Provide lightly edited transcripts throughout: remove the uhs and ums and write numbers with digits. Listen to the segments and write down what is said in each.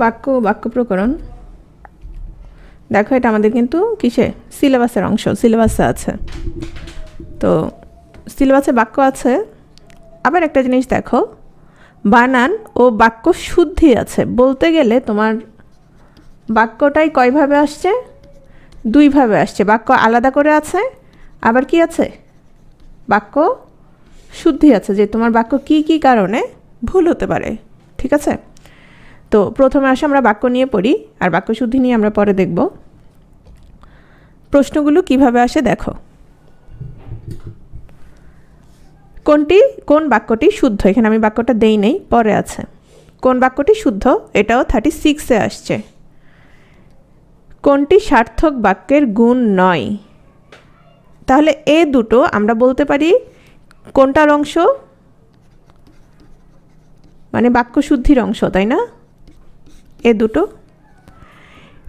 বাক্য প্রকরণ। দেখো এটা আমাদের কিন্তু কিসে সিলেবাসের অংশ, সিলেবাসে আছে। তো সিলেবাসে বাক্য আছে। আবার একটা জিনিস দেখো, বানান ও বাক্য শুদ্ধি আছে। বলতে গেলে তোমার বাক্যটাই কয়ভাবে আসছে? দুইভাবে আসছে। বাক্য আলাদা করে আছে, আবার কি আছে? বাক্য শুদ্ধি আছে, যে তোমার বাক্য কি কি কারণে ভুল হতে পারে। ঠিক আছে, তো প্রথমে আসে আমরা বাক্য নিয়ে পড়ি, আর বাক্য শুদ্ধি নিয়ে আমরা পরে দেখব। প্রশ্নগুলো কিভাবে আসে দেখো। কোন বাক্যটি শুদ্ধ? এখানে আমি বাক্যটা দেই নেই, পরে আছে। কোন বাক্যটি শুদ্ধ? এটাও 36-এ আসছে। কোনটি সার্থক বাক্যের গুণ নয়? তাহলে এ দুটো আমরা বলতে পারি কোনটার অংশ? মানে বাক্য শুদ্ধির অংশ, তাই না? এ দুটো।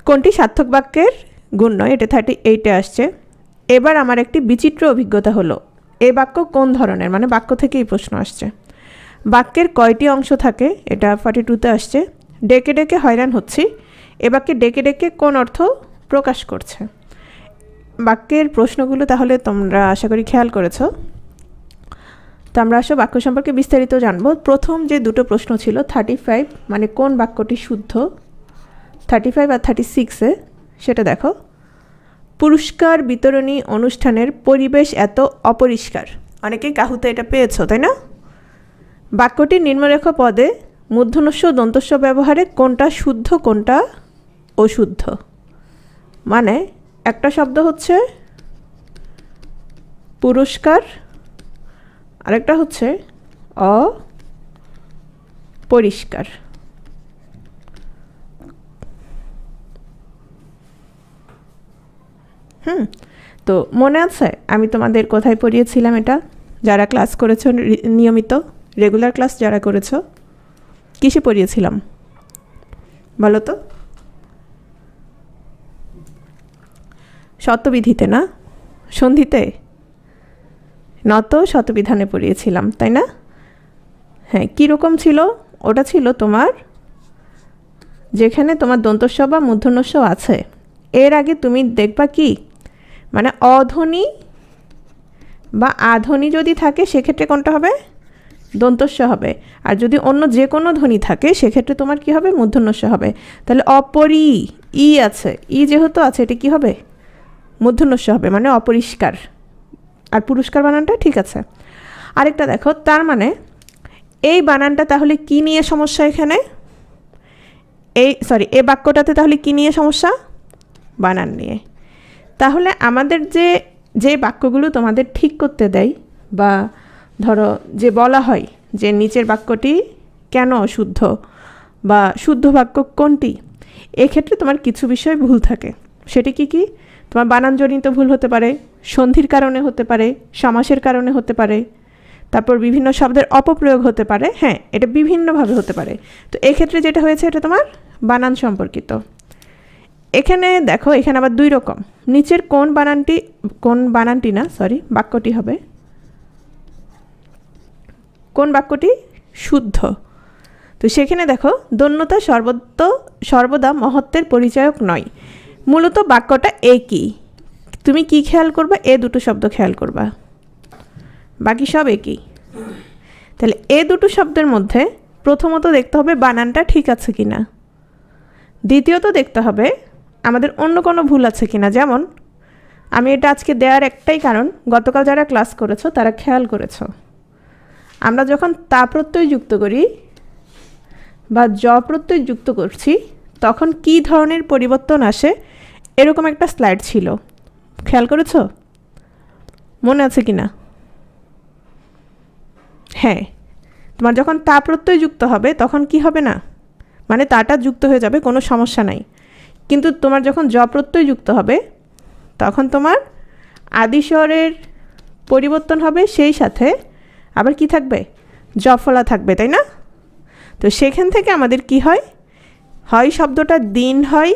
কোনটি সার্থক বাক্যের গুণ নয়? এটা 38-এ আসছে। এবার আমার একটি বিচিত্র অভিজ্ঞতা হলো। এ বাক্য কোন ধরনের? মানে বাক্য থেকেই প্রশ্ন আসছে। বাক্যের কয়টি অংশ থাকে? এটা 42-তে আসছে। ডেকে ডেকে হয়রান হচ্ছি। এ বাক্যে ডেকে ডেকে কোন অর্থ প্রকাশ করছে? বাক্যের প্রশ্নগুলো তাহলে তোমরা আশা করি খেয়াল করেছো। তো আমরা আসলে বাক্য সম্পর্কে বিস্তারিত জানবো। প্রথম যে দুটো প্রশ্ন ছিল 35, মানে কোন বাক্যটি শুদ্ধ, 35 আর 36-এ, সেটা দেখো। পুরস্কার বিতরণী অনুষ্ঠানের পরিবেশ এত অপরিষ্কার। অনেকেই কাহুতে এটা পেয়েছো, তাই না? বাক্যটি নিম্নরেখ পদে মূর্ধন্যস্ব দন্তস্ব ব্যবহারে কোনটা শুদ্ধ কোনটা অশুদ্ধ? মানে একটা শব্দ হচ্ছে পুরস্কার, আরেকটা হচ্ছে অপরিষ্কার। তো মনে আছে আমি তোমাদের কোথায় পড়িয়েছিলাম এটা? যারা ক্লাস করেছো নিয়মিত, রেগুলার ক্লাস যারা করেছো, কিসে পড়িয়েছিলাম বলো তো? শতবিধিতে না, সন্ধিতে, নত শতবিধানে পড়িয়েছিলাম, তাই না? হ্যাঁ, কীরকম ছিল ওটা? ছিল তোমার যেখানে তোমার দন্তস্ব বা মূর্ধন্যস্ব আছে, এর আগে তুমি দেখবা কি, মানে অধ্বনি বা আধ্বনি যদি থাকে সেক্ষেত্রে কোনটা হবে? দন্তস্ব হবে। আর যদি অন্য যে কোনো ধ্বনি থাকে সেক্ষেত্রে তোমার কি হবে? মূর্ধন্যস্ব হবে। তাহলে ই আছে, ই যেহেতু আছে, এটা কি হবে? মূর্ধন্যস্ব হবে, মানে অপরিষ্কার। আর পুরস্কার বানানটা ঠিক আছে। আরেকটা দেখো, তার মানে এই বানানটা তাহলে কি নিয়ে সমস্যা এখানে? এ বাক্যটাতে তাহলে কি নিয়ে সমস্যা? বানান নিয়ে। তাহলে আমাদের যে বাক্যগুলো তোমাদের ঠিক করতে দেয়, বা ধরো যে বলা হয় যে নিচের বাক্যটি কেন অশুদ্ধ বা শুদ্ধ বাক্য কোনটি, এক্ষেত্রে তোমার কিছু বিষয় ভুল থাকে। সেটি কি কি? তোমার বানানজনিত ভুল হতে পারে, সন্ধির কারণে হতে পারে, সমাসের কারণে হতে পারে, তারপর বিভিন্ন শব্দের অপপ্রয়োগ হতে পারে। হ্যাঁ, এটা বিভিন্নভাবে হতে পারে। তো এক্ষেত্রে যেটা হয়েছে এটা তোমার বানান সম্পর্কিত। এখানে দেখো, এখানে আবার দুই রকম। নিচের বাক্যটি হবে, কোন বাক্যটি শুদ্ধ? তো সেখানে দেখো, দন্যতা সর্বদা মহত্বের পরিচায়ক নয়। মূলত বাক্যটা একই। তুমি কি খেয়াল করবা? এ দুটো শব্দ খেয়াল করবা, বাকি সব একই। তাহলে এ দুটো শব্দের মধ্যে প্রথমত দেখতে হবে বানানটা ঠিক আছে কিনা। দ্বিতীয়ত দেখতে হবে আমাদের অন্য কোনো ভুল আছে কিনা। যেমন আমি এটা আজকে দেওয়ার একটাই কারণ, গতকাল যারা ক্লাস করেছো তারা খেয়াল করেছো, আমরা যখন তা প্রত্যয় যুক্ত করি বা জ প্রত্যয় যুক্ত করছি তখন কি ধরনের পরিবর্তন আসে, এরকম একটা স্লাইড ছিল, খেয়াল করেছো? মনে আছে কিনা? হ্যাঁ, তোমার যখন তা প্রত্যয় যুক্ত হবে তখন কি হবে না, মানে তাটা যুক্ত হয়ে যাবে, কোনো সমস্যা নাই। কিন্তু তোমার যখন জ প্রত্যয় যুক্ত হবে তখন তোমার আদি স্বরের পরিবর্তন হবে, সেই সাথে আবার কি থাকবে? জফলা থাকবে, তাই না? তো সেখান থেকে আমাদের কি হয়, হয় শব্দটা দিন হয়,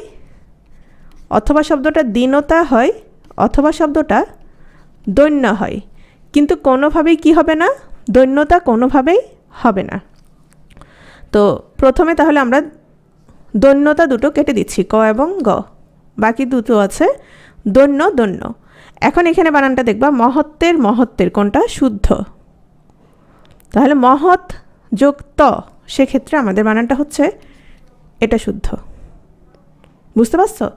অথবা শব্দটা দীনতা হয়, অথবা শব্দটা দৈন্য হয়। কিন্তু কোনোভাবেই কি হবে না? দৈন্যতা কোনোভাবেই হবে না। তো প্রথমে তাহলে আমরা দন্যতা দুটো কেটে দিচ্ছি, ক এবং গ, বাকি দুটো আছে দন্য দন্য। এখন এখানে বানানটা দেখবা, মহত্বের মহত্বের কোনটা শুদ্ধ, তাহলে মহৎ যোগ ত, সেক্ষেত্রে আমাদের বানানটা হচ্ছে এটা শুদ্ধ। বুঝতে পারছো?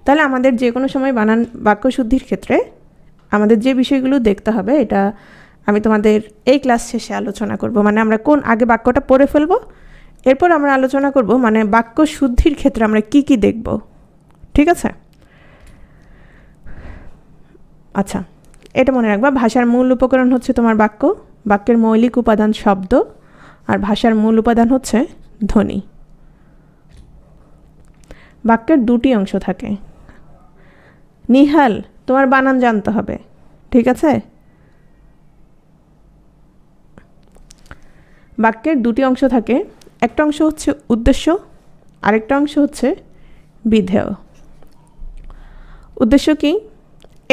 তাহলে আমাদের যে কোনো সময় বানান বাক্য শুদ্ধির ক্ষেত্রে আমাদের যে বিষয়গুলো দেখতে হবে, এটা আমি তোমাদের এই ক্লাস শেষে আলোচনা করব। মানে আমরা কোন আগে বাক্যটা পড়ে ফেলবো, এরপর আমরা আলোচনা করব মানে বাক্য শুদ্ধির ক্ষেত্রে আমরা কি কি দেখব। ঠিক আছে? আচ্ছা, এটা মনে রাখবা, ভাষার মূল উপকরণ হচ্ছে তোমার বাক্য, বাক্যের মৌলিক উপাদান শব্দ, আর ভাষার মূল উপাদান হচ্ছে ধ্বনি। বাক্যের দুটি অংশ থাকে। নিহাল, তোমার বানান জানতে হবে। ঠিক আছে? বাক্যের দুটি অংশ থাকে, একটা অংশ হচ্ছে উদ্দেশ্য, আরেকটা অংশ হচ্ছে বিধেয়। উদ্দেশ্য কি?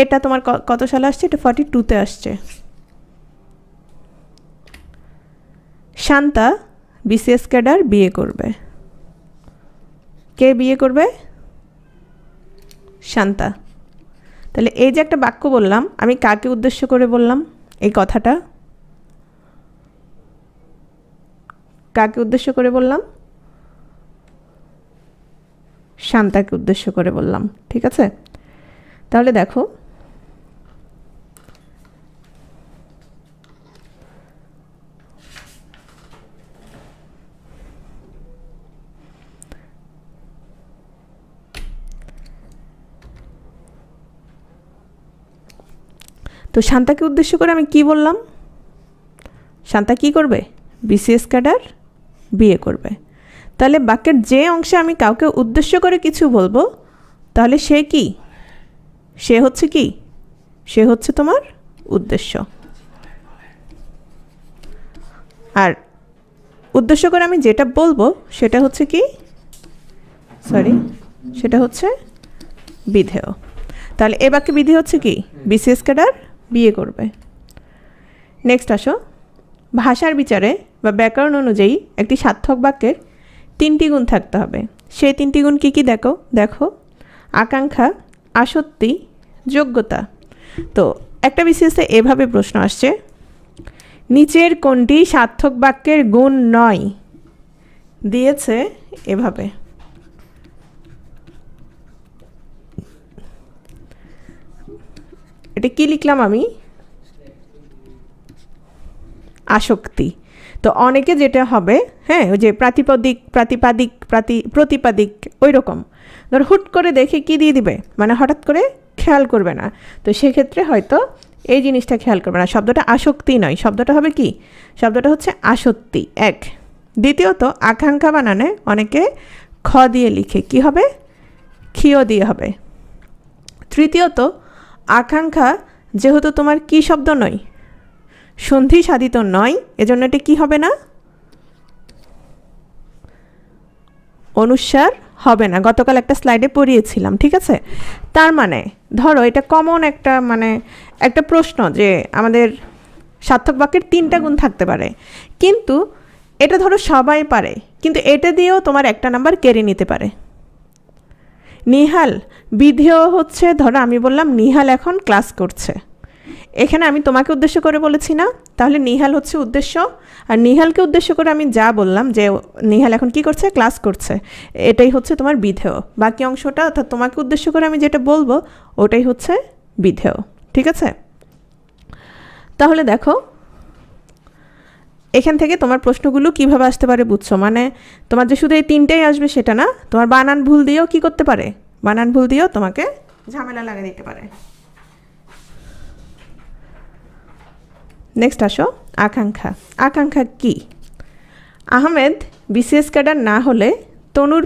এটা তোমার কত সালে আসছে? এটা 42-তে আসছে। শান্তা বিসিএস ক্যাডার বিয়ে করবে। কে বিয়ে করবে? শান্তা। তাহলে এই যে একটা বাক্য বললাম, আমি কাকে উদ্দেশ্য করে বললাম এই কথাটা? কাকে উদ্দেশ্য করে বললাম? শান্তাকে উদ্দেশ্য করে বললাম। ঠিক আছে? তাহলে দেখো, তো শান্তাকে উদ্দেশ্য করে আমি কি বললাম? শান্তা কি করবে? বিসিএস ক্যাডার বিয়ে করবে। তাহলে বাক্যের যে অংশে আমি কাউকে উদ্দেশ্য করে কিছু বলবো, তাহলে সে কি? সে হচ্ছে কি? সে হচ্ছে তোমার উদ্দেশ্য। আর উদ্দেশ্য করে আমি যেটা বলবো সেটা হচ্ছে কি? সেটা হচ্ছে বিধেয়। তাহলে এ বাক্যে বিধি হচ্ছে কি? বিসিএস ক্যাডার বিয়ে করবে। নেক্সট আসো, ভাষার বিচারে বা ব্যাকরণ অনুযায়ী একটি সার্থক বাক্যের 3টি গুণ থাকতে হবে। সেই 3টি গুণ কি কি দেখো, আকাঙ্ক্ষা, আসক্তি, যোগ্যতা। তো একটা বিসিএসে এভাবে প্রশ্ন আসছে, নিচের কোনটি সার্থক বাক্যের গুণ নয়? দিয়েছে এভাবে। এটা কি লিখলাম আমি? আসক্তি। তো অনেকে যেটা হবে, হ্যাঁ, ওই যে প্রতিপাদিক ওই রকম, ধর হুট করে দেখে কি দিয়ে দিবে, মানে হঠাৎ করে খেয়াল করবে না। তো সেক্ষেত্রে হয়তো এই জিনিসটা খেয়াল করবে না। শব্দটা আসক্তি নয়, শব্দটা হবে কি? শব্দটা হচ্ছে আসক্তি। এক। দ্বিতীয়ত, আকাঙ্ক্ষা বানানে অনেকে খ দিয়ে লিখে, কি হবে? ক্ষিয় দিয়ে হবে। তৃতীয়ত, আকাঙ্ক্ষা যেহেতু তোমার কি শব্দ নয়, সন্ধি সাধিত নয়, এজন্য এটা কি হবে না? অনুস্বার হবে না। গতকাল একটা স্লাইডে পড়িয়েছিলাম। ঠিক আছে? তার মানে ধরো এটা কমন একটা প্রশ্ন যে আমাদের সার্থক বাক্যের 3টা গুণ থাকতে পারে, কিন্তু এটা ধরো সবাই পারে, কিন্তু এটা দিয়েও তোমার একটা নাম্বার কেড়ে নিতে পারে। নিহাল বিধেয় হচ্ছে, ধরো আমি বললাম নিহাল এখন ক্লাস করছে, এখানে আমি তোমাকে উদ্দেশ্য করে বলেছি না, তাহলে নিহাল হচ্ছে উদ্দেশ্য। আর নিহালকে উদ্দেশ্য করে আমি যা বললাম যে নিহাল এখন কি করছে? ক্লাস করছে, এটাই হচ্ছে তোমার বিধেয়। বাকি অংশটা অর্থাৎ তোমাকে উদ্দেশ্য করে আমি যেটা বলবো ওটাই হচ্ছে বিধেয়। ঠিক আছে? তাহলে দেখো, এখান থেকে তোমার প্রশ্নগুলো কিভাবে আসতে পারে বুঝছো? মানে তোমার যে শুধু এই 3টাই আসবে সেটা না, তোমার বানান ভুল দিয়েও কি করতে পারে? বানান ভুল দিয়েও তোমাকে ঝামেলা লাগিয়ে দিতে পারে। নেক্সট আসো, আকাঙ্ক্ষা। আকাঙ্ক্ষা কি? আহমেদ বিসিএস ক্যাডার না হলে তনুর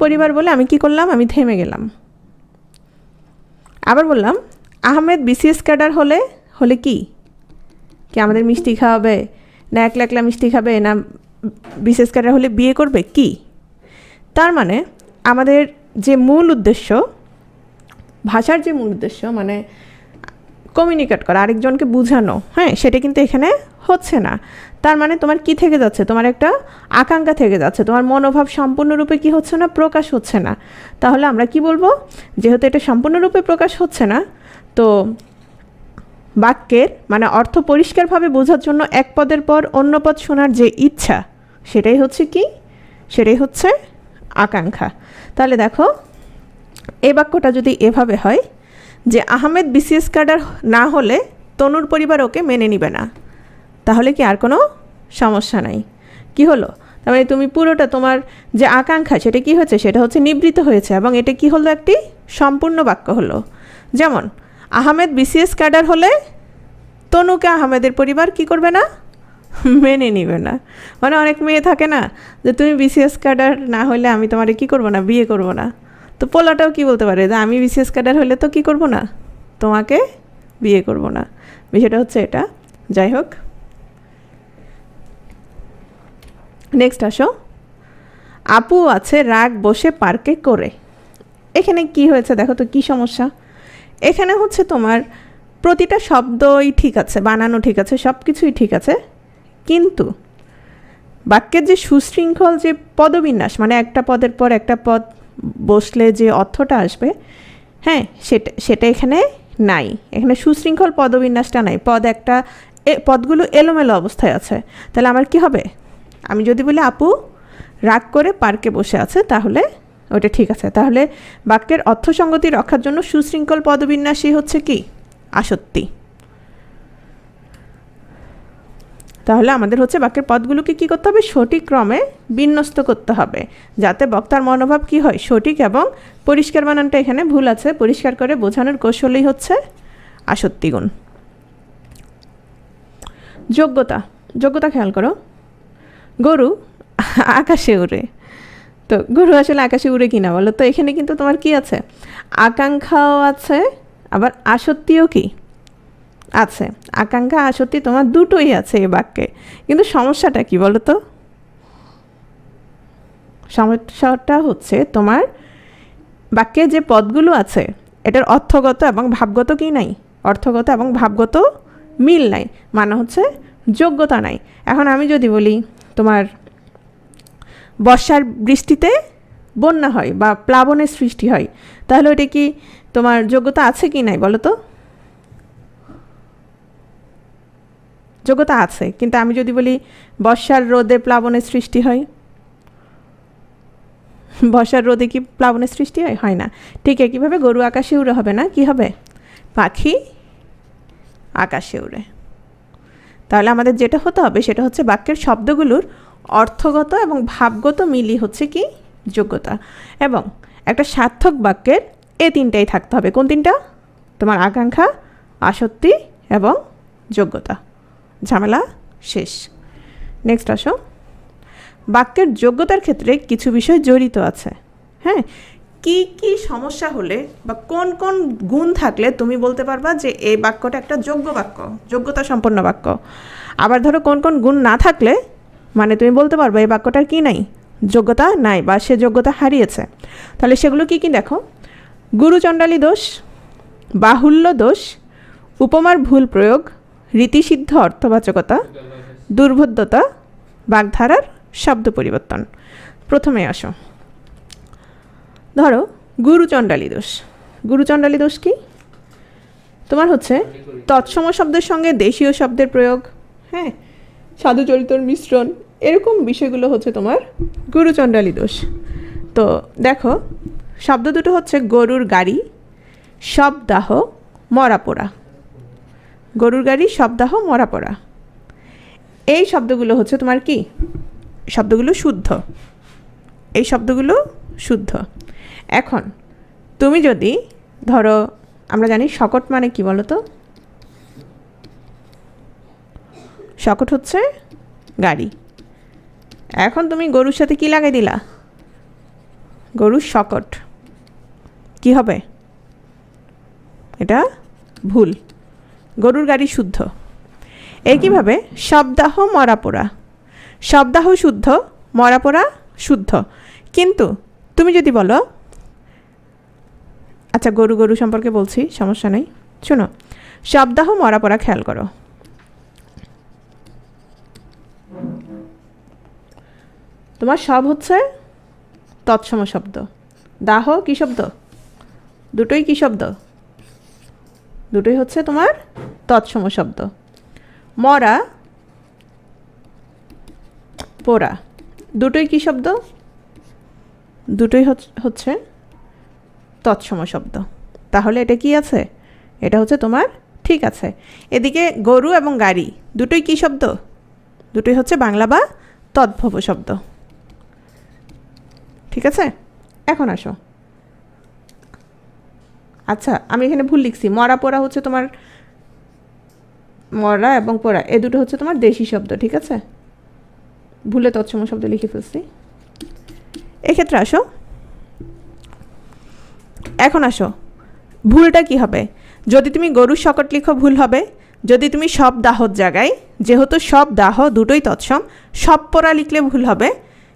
পরিবার বলে আমি কি করলাম? আমি থেমে গেলাম। আবার বললাম, আহমেদ বিসিএস ক্যাডার হলে কি আমাদের মিষ্টি খাওয়াবে, না একলা একলা মিষ্টি খাবে, না বিসিএস ক্যাডার হলে বিয়ে করবে? কি? তার মানে আমাদের যে মূল উদ্দেশ্য, ভাষার যে মূল উদ্দেশ্য, মানে কমিউনিকেট করা, আরেকজনকে বোঝানো, হ্যাঁ, সেটা কিন্তু এখানে হচ্ছে না, তার মানে তোমার কি থেকে যাচ্ছে, তোমার একটা আকাঙ্ক্ষা থেকে যাচ্ছে, তোমার মনোভাব সম্পূর্ণরূপে কি হচ্ছে না, প্রকাশ হচ্ছে না। তাহলে আমরা কি বলবো, যেহেতু এটা সম্পূর্ণরূপে প্রকাশ হচ্ছে না, তো বাক্যের মানে অর্থ পরিষ্কারভাবে বোঝার জন্য এক পদের পর অন্য পদ শোনার যে ইচ্ছা, সেটাই হচ্ছে কি, সেটাই হচ্ছে আকাঙ্ক্ষা। তাহলে দেখো এই বাক্যটা যদি এভাবে হয় যে আহমেদ বিসিএস ক্যাডার না হলে তনুর পরিবার ওকে মেনে নিবে না, তাহলে কি আর কোনো সমস্যা নাই? কি হলো, তার মানে তুমি পুরোটা তোমার যে আকাঙ্ক্ষা সেটা কি হয়েছে, সেটা হচ্ছে নিবৃত হয়েছে, এবং এটা কি হলো, একটি সম্পূর্ণ বাক্য হলো। যেমন আহমেদ বিসিএস ক্যাডার হলে তনুকে আহমেদের পরিবার কি করবে না, মেনে নিবে না। মানে অনেক মেয়ে থাকে না যে তুমি বিসিএস ক্যাডার না হলে আমি তোমারে কি করব না, বিয়ে করব না। তো পোলাটাও কি বলতে পারে যে আমি বিসিএস ক্যাডার হলে তো কি করব না, তোমাকে বিয়ে করব না। বিষয়টা হচ্ছে এটা। যাই হোক, নেক্সট আসো, আপু আছে রাগ বসে পার্কে করে। এখানে কি হয়েছে দেখো তো, কি সমস্যা? এখানে হচ্ছে তোমার প্রতিটা শব্দই ঠিক আছে, বানানো ঠিক আছে, সব কিছুই ঠিক আছে, কিন্তু বাক্যের যে সুশৃঙ্খল যে পদবিন্যাস, মানে একটা পদের পর একটা পদ বসলে যে অর্থটা আসবে, হ্যাঁ, সেটা এখানে নাই। এখানে সুশৃঙ্খল পদবিন্যাসটা নাই, পদগুলো এলোমেলো অবস্থায় আছে। তাহলে আমার কি হবে, আমি যদি বলি আপু রাগ করে পার্কে বসে আছে, তাহলে ওটা ঠিক আছে। তাহলে বাক্যের অর্থসঙ্গতি রক্ষার জন্য সুশৃঙ্খল পদবিন্যাসই হচ্ছে কি, আসত্তি। তাহলে আমাদের হচ্ছে বাক্যের পদগুলোকে কী করতে হবে, সঠিক ক্রমে বিন্যস্ত করতে হবে, যাতে বক্তার মনোভাব কি হয়, সঠিক এবং পরিষ্কার। বানানটা এখানে ভুল আছে, পরিষ্কার করে বোঝানোর কৌশলই হচ্ছে আসত্তি গুণ। যোগ্যতা খেয়াল করো, গরু আকাশে উড়ে। তো গরু আসলে আকাশে উড়ে কিনা বলো তো? এখানে কিন্তু তোমার কি আছে, আকাঙ্ক্ষাও আছে, আবার আসক্তিও কি আছে। আকাঙ্ক্ষা আসক্তি তোমার দুটোই আছে এই বাক্যে, কিন্তু সমস্যাটা কি বলো তো? সমস্যাটা হচ্ছে তোমার বাক্যে যে পদগুলো আছে এটার অর্থগত এবং ভাবগত কি নাই, অর্থগত এবং ভাবগত মিল নাই, মানে হচ্ছে যোগ্যতা নাই। এখন আমি যদি বলি তোমার বর্ষার বৃষ্টিতে বন্যা হয় বা প্লাবনের সৃষ্টি হয়, তাহলে ওটা কি তোমার যোগ্যতা আছে কি নাই বলো তো? যোগ্যতা আছে, কিন্তু আমি যদি বলি বর্ষার রোদে প্লাবনের সৃষ্টি হয়, বর্ষার রোদে কি প্লাবনের সৃষ্টি হয়? হয় না। ঠিক একইভাবে গরু আকাশে উড়ে হবে না, কি হবে, পাখি আকাশে উড়ে। তাহলে আমাদের যেটা হতে হবে সেটা হচ্ছে বাক্যের শব্দগুলোর অর্থগত এবং ভাবগত মিলই হচ্ছে কি, যোগ্যতা। এবং একটা সার্থক বাক্যের এই তিনটাই থাকতে হবে। কোন তিনটা? তোমার আকাঙ্ক্ষা, আসক্তি এবং যোগ্যতা। ঝামেলা শেষ। নেক্সট আসো, বাক্যের যোগ্যতার ক্ষেত্রে কিছু বিষয় জড়িত আছে। হ্যাঁ, কি কি সমস্যা হলে বা কোন কোন গুণ থাকলে তুমি বলতে পারবা যে এই বাক্যটা একটা যোগ্য বাক্য, যোগ্যতা সম্পন্ন বাক্য। আবার ধরো কোন কোন গুণ না থাকলে মানে তুমি বলতে পারবা এই বাক্যটার কি নাই, যোগ্যতা নাই বা সে যোগ্যতা হারিয়েছে। তাহলে সেগুলো কি কি দেখো, গুরুচণ্ডালী দোষ, বাহুল্য দোষ, উপমার ভুল প্রয়োগ, রীতিসিদ্ধ অর্থবাচকতা, দুর্বোধ্যতা, বাগধারার শব্দ পরিবর্তন। প্রথমে আসো, ধরো গুরুচণ্ডালী দোষ। গুরুচণ্ডালী দোষ কি? তোমার হচ্ছে তৎসম শব্দের সঙ্গে দেশীয় শব্দের প্রয়োগ, হ্যাঁ, সাধু চরিত্রের মিশ্রণ, এরকম বিষয়গুলো হচ্ছে তোমার গুরুচণ্ডালী দোষ। তো দেখো শব্দ দুটো হচ্ছে গরুর গাড়ি, শবদাহ, মরাপোড়া। গরুর গাড়ি, শবদাহ, মরাপোড়া, এই শব্দগুলো হচ্ছে তোমার কি, শব্দগুলো শুদ্ধ, এই শব্দগুলো শুদ্ধ। এখন তুমি যদি ধরো, আমরা জানি শকট মানে কি বলো তো? শকট হচ্ছে গাড়ি। এখন তুমি গরুর সাথে কি লাগাই দিলা, গরুর শকট, কি হবে? এটা ভুল, গরুর গাড়ি শুদ্ধ। একইভাবে শবদাহ, মরাপোড়া, শবদাহ শুদ্ধ, মরাপোড়া শুদ্ধ। কিন্তু তুমি যদি বলো, আচ্ছা গরু গরু সম্পর্কে বলছি, সমস্যা নেই, শোনো, শবদাহ মরাপোড়া খেয়াল করো। তোমার সব হচ্ছে তৎসম শব্দ। দাহ কী শব্দ? দুটোই কী শব্দ? দুটোই হচ্ছে তোমার তৎসম শব্দ। মরা, পোড়া, দুটোই কী শব্দ? দুটোই হচ্ছে তৎসম শব্দ। তাহলে এটা কি আছে? এটা হচ্ছে তোমার ঠিক আছে। এদিকে গরু এবং গাড়ি দুটোই কী শব্দ? দুটোই হচ্ছে বাংলা বা তদ্ভব শব্দ। ঠিক আছে, এখন আসো। আচ্ছা, আমি এখানে ভুল লিখছি। মরা পোড়া হচ্ছে তোমার, মরা এবং পোড়া এ দুটো হচ্ছে তোমার দেশি শব্দ। ঠিক আছে, ভুলে তৎসম শব্দ লিখে ফেলছি। এক্ষেত্রে আসো, এখন আসো, ভুলটা কি হবে? যদি তুমি গরুর শকট লিখো ভুল হবে। যদি তুমি সব দাহর জায়গায়, যেহেতু সব দাহ দুটোই তৎসম, সব পোড়া লিখলে ভুল হবে।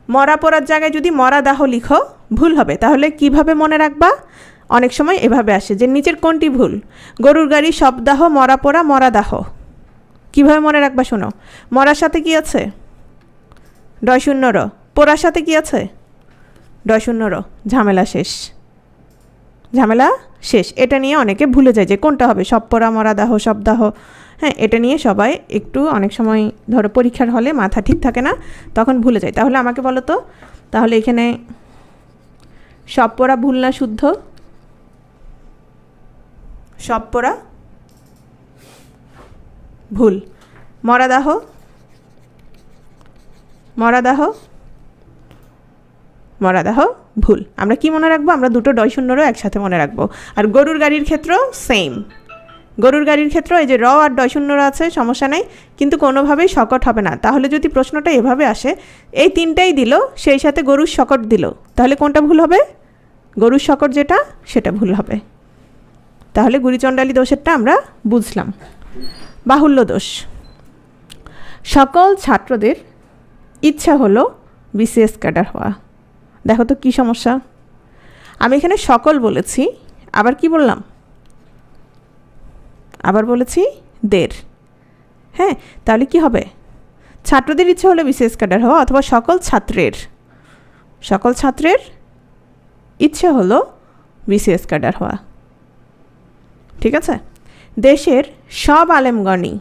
মরা পোড়ার জায়গায় যদি মরা দাহ লিখো ভুল হবে। তাহলে কিভাবে মনে রাখবা? অনেক সময় এভাবে আসে যে নিচের কোনটি ভুল? গরুর গাড়ি, সব দাহ, মরা পোড়া, মরা দাহ। কীভাবে মনে রাখবা শোনো। মরার সাথে কি আছে? ডয় শূন্য র। পোড়ার সাথে কি আছে? ডয় শূন্য র। ঝামেলা শেষ, ঝামেলা শেষ। এটা নিয়ে অনেকে ভুলে যায় যে কোনটা হবে, সব পোড়া, মরা দাহ, সব দাহ। হ্যাঁ, এটা নিয়ে সবাই একটু অনেক সময় ধরো পরীক্ষার হলে মাথা ঠিক থাকে না, তখন ভুলে যায়। তাহলে আমাকে বলো তো, তাহলে এখানে সব পোড়া ভুল না শুদ্ধ? সব পোড়া ভুল। মরা দাহ, মরা দাহ, মরা দাহ ভুল। আমরা কি মনে রাখবো? আমরা দুটো ডয় শূন্যরও একসাথে মনে রাখবো। আর গরুর গাড়ির ক্ষেত্রেও সেম। গরুর গাড়ির ক্ষেত্রেও এই যে র আর ডয় শূন্যর আছে, সমস্যা নেই, কিন্তু কোনোভাবেই শকট হবে না। তাহলে যদি প্রশ্নটা এভাবে আসে, এই তিনটাই দিল, সেই সাথে গরুর শকট দিল, তাহলে কোনটা ভুল হবে? গরুর শকট যেটা, সেটা ভুল হবে। তাহলে গুরিচণ্ডালী দোষেরটা আমরা বুঝলাম। বাহুল্য দোষ। সকল ছাত্রদের ইচ্ছা হলো বিসিএস ক্যাডার হওয়া। দেখো তো কী সমস্যা। আমি এখানে সকল বলেছি, আবার কি বললাম? আবার বলেছি দের। হ্যাঁ, তাহলে কি হবে? ছাত্রদের ইচ্ছা হলো বিসিএস ক্যাডার হওয়া, অথবা সকল ছাত্রের, সকল ছাত্রের ইচ্ছে হলো বিসিএস ক্যাডার হওয়া। ঠিক আছে। দেশের সব আলেমগণই,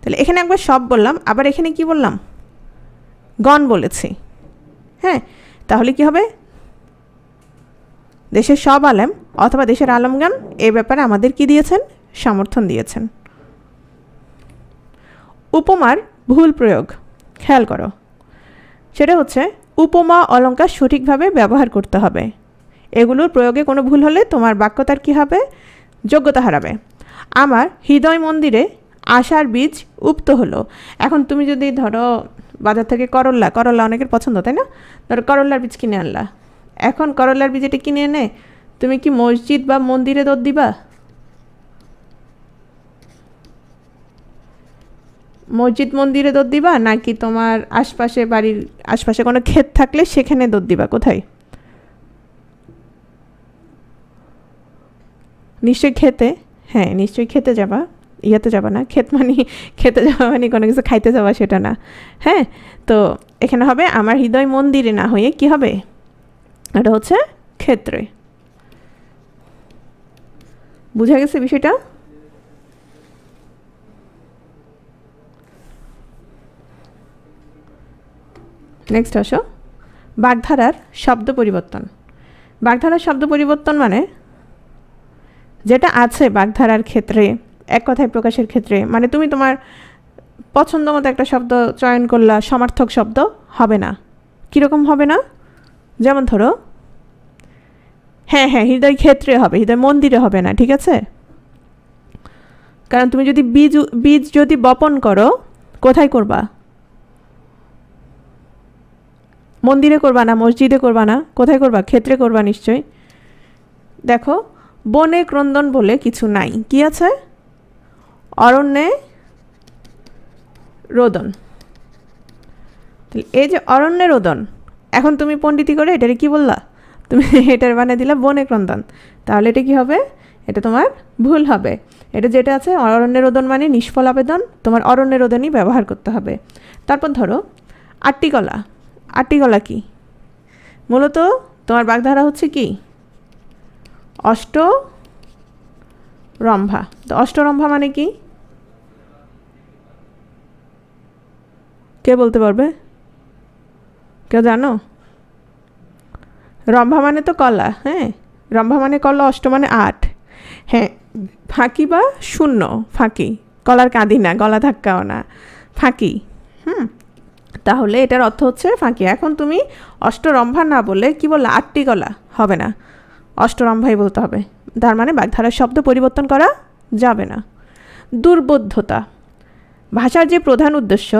তাহলে এখানে একবার সব বললাম, আবার এখানে কি বললাম? গণ বলেছি। হ্যাঁ, তাহলে কি হবে? দেশের সব আলেম অথবা দেশের আলেমগণ এ ব্যাপারে আমাদের কি দিয়েছেন? সমর্থন দিয়েছেন। উপমার ভুল প্রয়োগ খেয়াল করো। সেটা হচ্ছে উপমা অলঙ্কার সঠিকভাবে ব্যবহার করতে হবে। এগুলোর প্রয়োগে কোনো ভুল হলে তোমার বাক্যতার কী হবে? যোগ্যতা হারাবে। আমার হৃদয় মন্দিরে আশার বীজ উপ্ত হলো। এখন তুমি যদি ধরো বাজার থেকে করল্লা, করল্লা অনেকের পছন্দ, তাই না? ধরো করল্লার বীজ কিনে আনলা। এখন করল্লার বীজ এটা কিনে এনে তুমি কি মসজিদ বা মন্দিরে দৌড় দিবা? মসজিদ মন্দিরে দৌড় দিবা, নাকি তোমার আশপাশে, বাড়ির আশপাশে কোনো ক্ষেত থাকলে সেখানে দৌড় দিবা? কোথায়? নিশ্চয়ই খেতে। হ্যাঁ, নিশ্চয়ই খেতে যাবা, ইয়াতে যাবা না। ক্ষেত মানে খেতে যাওয়া মানে কোনো কিছু খাইতে যাওয়া, সেটা না। হ্যাঁ, তো এখানে হবে আমার হৃদয় মন্দিরে না হয়ে কি হবে? এটা হচ্ছে ক্ষেত্রে। বুঝা গেছে বিষয়টা? নেক্সট আসো, বাগধারার শব্দ পরিবর্তন। বাগধারার শব্দ পরিবর্তন মানে যেটা আছে বাগধারার ক্ষেত্রে, এক কথায় প্রকাশের ক্ষেত্রে, মানে তুমি তোমার পছন্দ মতো একটা শব্দ চয়ন করলা, সমার্থক শব্দ হবে না। কীরকম হবে না? যেমন ধরো, হ্যাঁ হ্যাঁ, হৃদয় ক্ষেত্রে হবে, হৃদয় মন্দিরে হবে না। ঠিক আছে, কারণ তুমি যদি বীজ যদি বপন করো, কোথায় করবা? মন্দিরে করবা না, মসজিদে করবা না, কোথায় করবা? ক্ষেত্রে করবা নিশ্চয়ই। দেখো, বনে ক্রন্দন বলে কিছু নাই, কি আছে? অরণ্যে রোদন। এই যে অরণ্যে রোদন, এখন তুমি পণ্ডিতি করে এটারে কি বললা? তুমি এটার বানিয়ে দিলা বনে ক্রন্দন। তাহলে এটা কি হবে? এটা তোমার ভুল হবে। এটা যেটা আছে অরণ্যে রোদন মানে নিষ্ফল আবেদন, তোমার অরণ্যে রোদনই ব্যবহার করতে হবে। তারপর ধরো আটটি কলা। 8টি গলা কি? মূলত তোমার বাগধারা হচ্ছে কি? অষ্টরম্ভা। তো অষ্টরম্ভা মানে কি? কে বলতে পারবে? কেউ জানো? রম্ভা মানে তো কলা, হ্যাঁ, রম্ভা মানে কলা, অষ্ট মানে 8, হ্যাঁ, ফাঁকি বা শূন্য, ফাঁকি, কলার কাঁদি না, গলা ধাক্কাও না, ফাঁকি। তাহলে এটার অর্থ হচ্ছে ফাঁকি। এখন তুমি অষ্টরম্ভা না বলে কি বললে? 8টি গলা, হবে না, অষ্টরম্ভাই বলতে হবে। তার মানে বাগধারার শব্দ পরিবর্তন করা যাবে না। দুর্বোধ্যতা, ভাষার যে প্রধান উদ্দেশ্য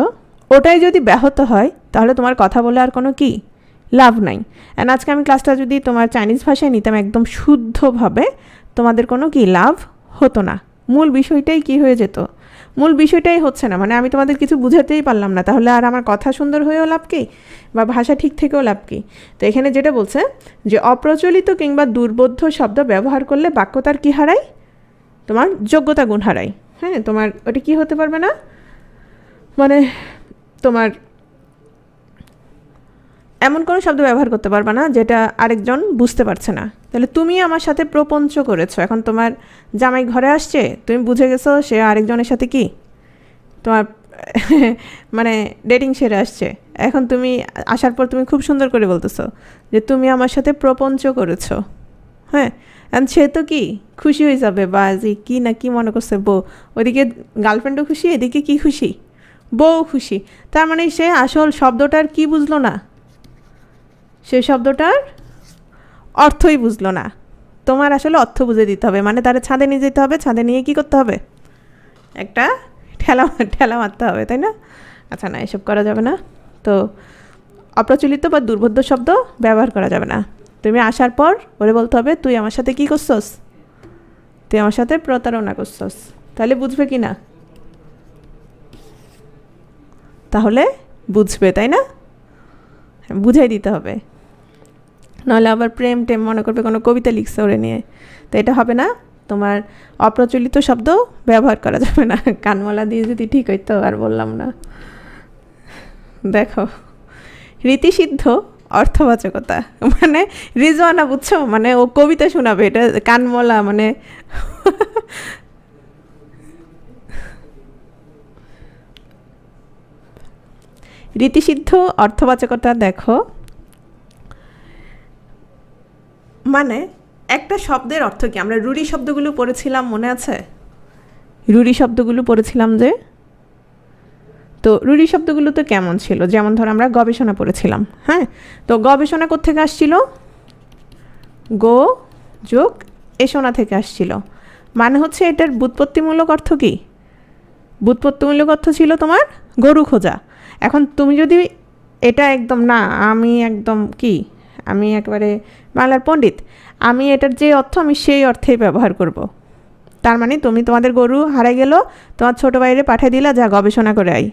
ওটাই যদি ব্যাহত হয় তাহলে তোমার কথা বলে আর কোনো কি লাভ নাই। অ্যান্ড আজকে আমি ক্লাসটা যদি তোমার চাইনিজ ভাষায় নিতাম একদম শুদ্ধভাবে, তোমাদের কোনো কি লাভ হতো না। মূল বিষয়টাই কি হয়ে যেত? মূল বিষয়টাই হচ্ছে না, মানে আমি তোমাদের কিছু বুঝাতেই পারলাম না, তাহলে আর আমার কথা সুন্দর হয়েও লাভ কি, বা ভাষা ঠিক থেকেও লাভ কি? তো এখানে যেটা বলছে যে অপ্রচলিত কিংবা দুর্বোধ্য শব্দ ব্যবহার করলে বাক্যতার কি হারায়? তোমার যোগ্যতা গুণ হারায়। হ্যাঁ, তোমার ওটা কি হতে পারবে না, মানে তোমার এমন কোনো শব্দ ব্যবহার করতে পারবে না যেটা আরেকজন বুঝতে পারছে না। তাহলে তুমি আমার সাথে প্রপঞ্চ করেছো, এখন তোমার জামাই ঘরে আসছে, তুমি বুঝে গেছো সে আরেকজনের সাথে কি তোমার মানে ডেটিং সেরে আসছে। এখন তুমি আসার পর তুমি খুব সুন্দর করে বলতেছো যে তুমি আমার সাথে প্রপঞ্চ করেছো, হ্যাঁ, অ্যান্ড সে তো কি খুশি হয়ে যাবে, বা যে কী না কি মনে করছে বউ, ওদিকে গার্লফ্রেন্ডও খুশি, এদিকে কি খুশি, বউ খুশি। তার মানে সে আসল শব্দটার কি বুঝলো না, সেই শব্দটার অর্থই বুঝলো না। তোমার আসলে অর্থ বুঝে দিতে হবে, মানে তারা ছাদে নিয়ে যেতে হবে, ছাদে নিয়ে কি করতে হবে? একটা ঠেলা মারতে হবে, তাই না? আচ্ছা, না, এসব করা যাবে না। তো অপ্রচলিত বা দুর্বোধ্য শব্দ ব্যবহার করা যাবে না। তুমি আসার পর ওরে বলতে হবে তুই আমার সাথে কি করছস, তুই আমার সাথে প্রতারণা করছস। তাহলে বুঝবে কি না? তাহলে বুঝবে, তাই না? বুঝাই দিতে হবে, নাহলে আবার প্রেম টেম মনে করবে কোনো কবিতা লিখছে ওরে নিয়ে, তো এটা হবে না। তোমার অপ্রচলিত শব্দ ব্যবহার করা যাবে না। কানমলা দিয়ে যদি ঠিক হইতো আর বললাম না। দেখো, রীতিসিদ্ধ অর্থবাচকতা, মানে রিজওয়ানা, বুঝছো, মানে ও কবিতা শোনাবে, এটা কানমলা মানে রীতিসিদ্ধ অর্থবাচকতা। দেখো, মানে একটা শব্দের অর্থ কি? আমরা রুড়ি শব্দগুলো পড়েছিলাম, মনে আছে? রুড়ি শব্দগুলো পড়েছিলাম যে, তো রুড়ি শব্দগুলো তো কেমন ছিল? যেমন ধর আমরা গবেষণা পড়েছিলাম, হ্যাঁ, তো গবেষণা কোত্থেকে আসছিল? গো যোগ এসোনা থেকে আসছিল। মানে হচ্ছে এটার ব্যুৎপত্তিমূলক অর্থ কি? ব্যুৎপত্তিমূলক অর্থ ছিল তোমার গরু খোঁজা। এখন তুমি যদি এটা একদম না, আমি একদম কি, আমি একবারে বাংলার পণ্ডিত, আমি এটার যে অর্থ আমি সেই অর্থেই ব্যবহার করব। তার মানে তুমি তোমাদের গরু হারাই গেল, তোমার ছোটো বাইরে পাঠিয়ে দিলা, যা গবেষণা করে আই,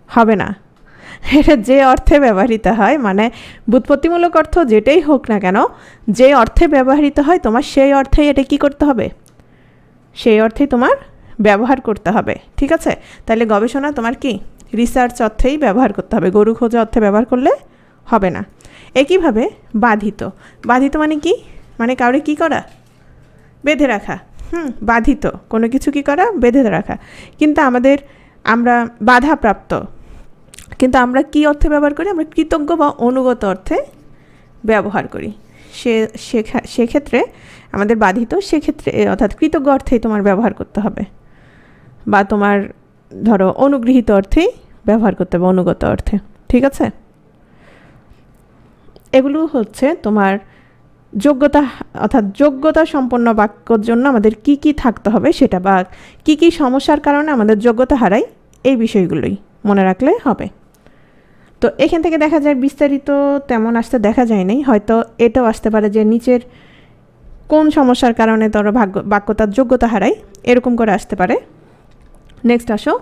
হবে না। এটা যে অর্থে ব্যবহৃত হয়, মানে ব্যুৎপত্তিমূলক অর্থ যেটাই হোক না কেন, যে অর্থে ব্যবহৃত হয় তোমার সেই অর্থেই এটা কি করতে হবে, সেই অর্থেই তোমার ব্যবহার করতে হবে, ঠিক আছে? তাহলে গবেষণা তোমার কি রিসার্চ অর্থেই ব্যবহার করতে হবে, গরু খোঁজা অর্থে ব্যবহার করলে হবে না। একইভাবে বাধিত, বাধিত মানে কি, মানে কাউরে কি করা, বেঁধে রাখা। বাধিত কোনো কিছু কি করা, বেঁধে রাখা। কিন্তু আমরা বাধাপ্রাপ্ত, কিন্তু আমরা কি অর্থে ব্যবহার করি? আমরা কৃতজ্ঞ বা অনুগত অর্থে ব্যবহার করি। সেক্ষেত্রে আমাদের বাধিত, সেক্ষেত্রে অর্থাৎ কৃতজ্ঞ অর্থেই তোমার ব্যবহার করতে হবে, বা তোমার ধরো অনুগৃহীত অর্থেই ব্যবহার করতে হবে, অনুগত অর্থে, ঠিক আছে? এগুলো হচ্ছে তোমার যোগ্যতা, অর্থাৎ যোগ্যতা সম্পন্ন বাক্যর জন্য আমাদের কি কি থাকতে হবে সেটা, বা কি কি সমস্যার কারণে আমাদের যোগ্যতা হারাই, এই বিষয়গুলোই মনে রাখলে হবে। তো এখান থেকে দেখা যায় বিস্তারিত তেমন আসতে দেখা যায় নাই, হয়তো এটাও আসতে পারে যে নিচের কোন সমস্যার কারণে তোর বাক্য তার যোগ্যতা হারায়, এরকম করে আসতে পারে। নেক্সট আসো,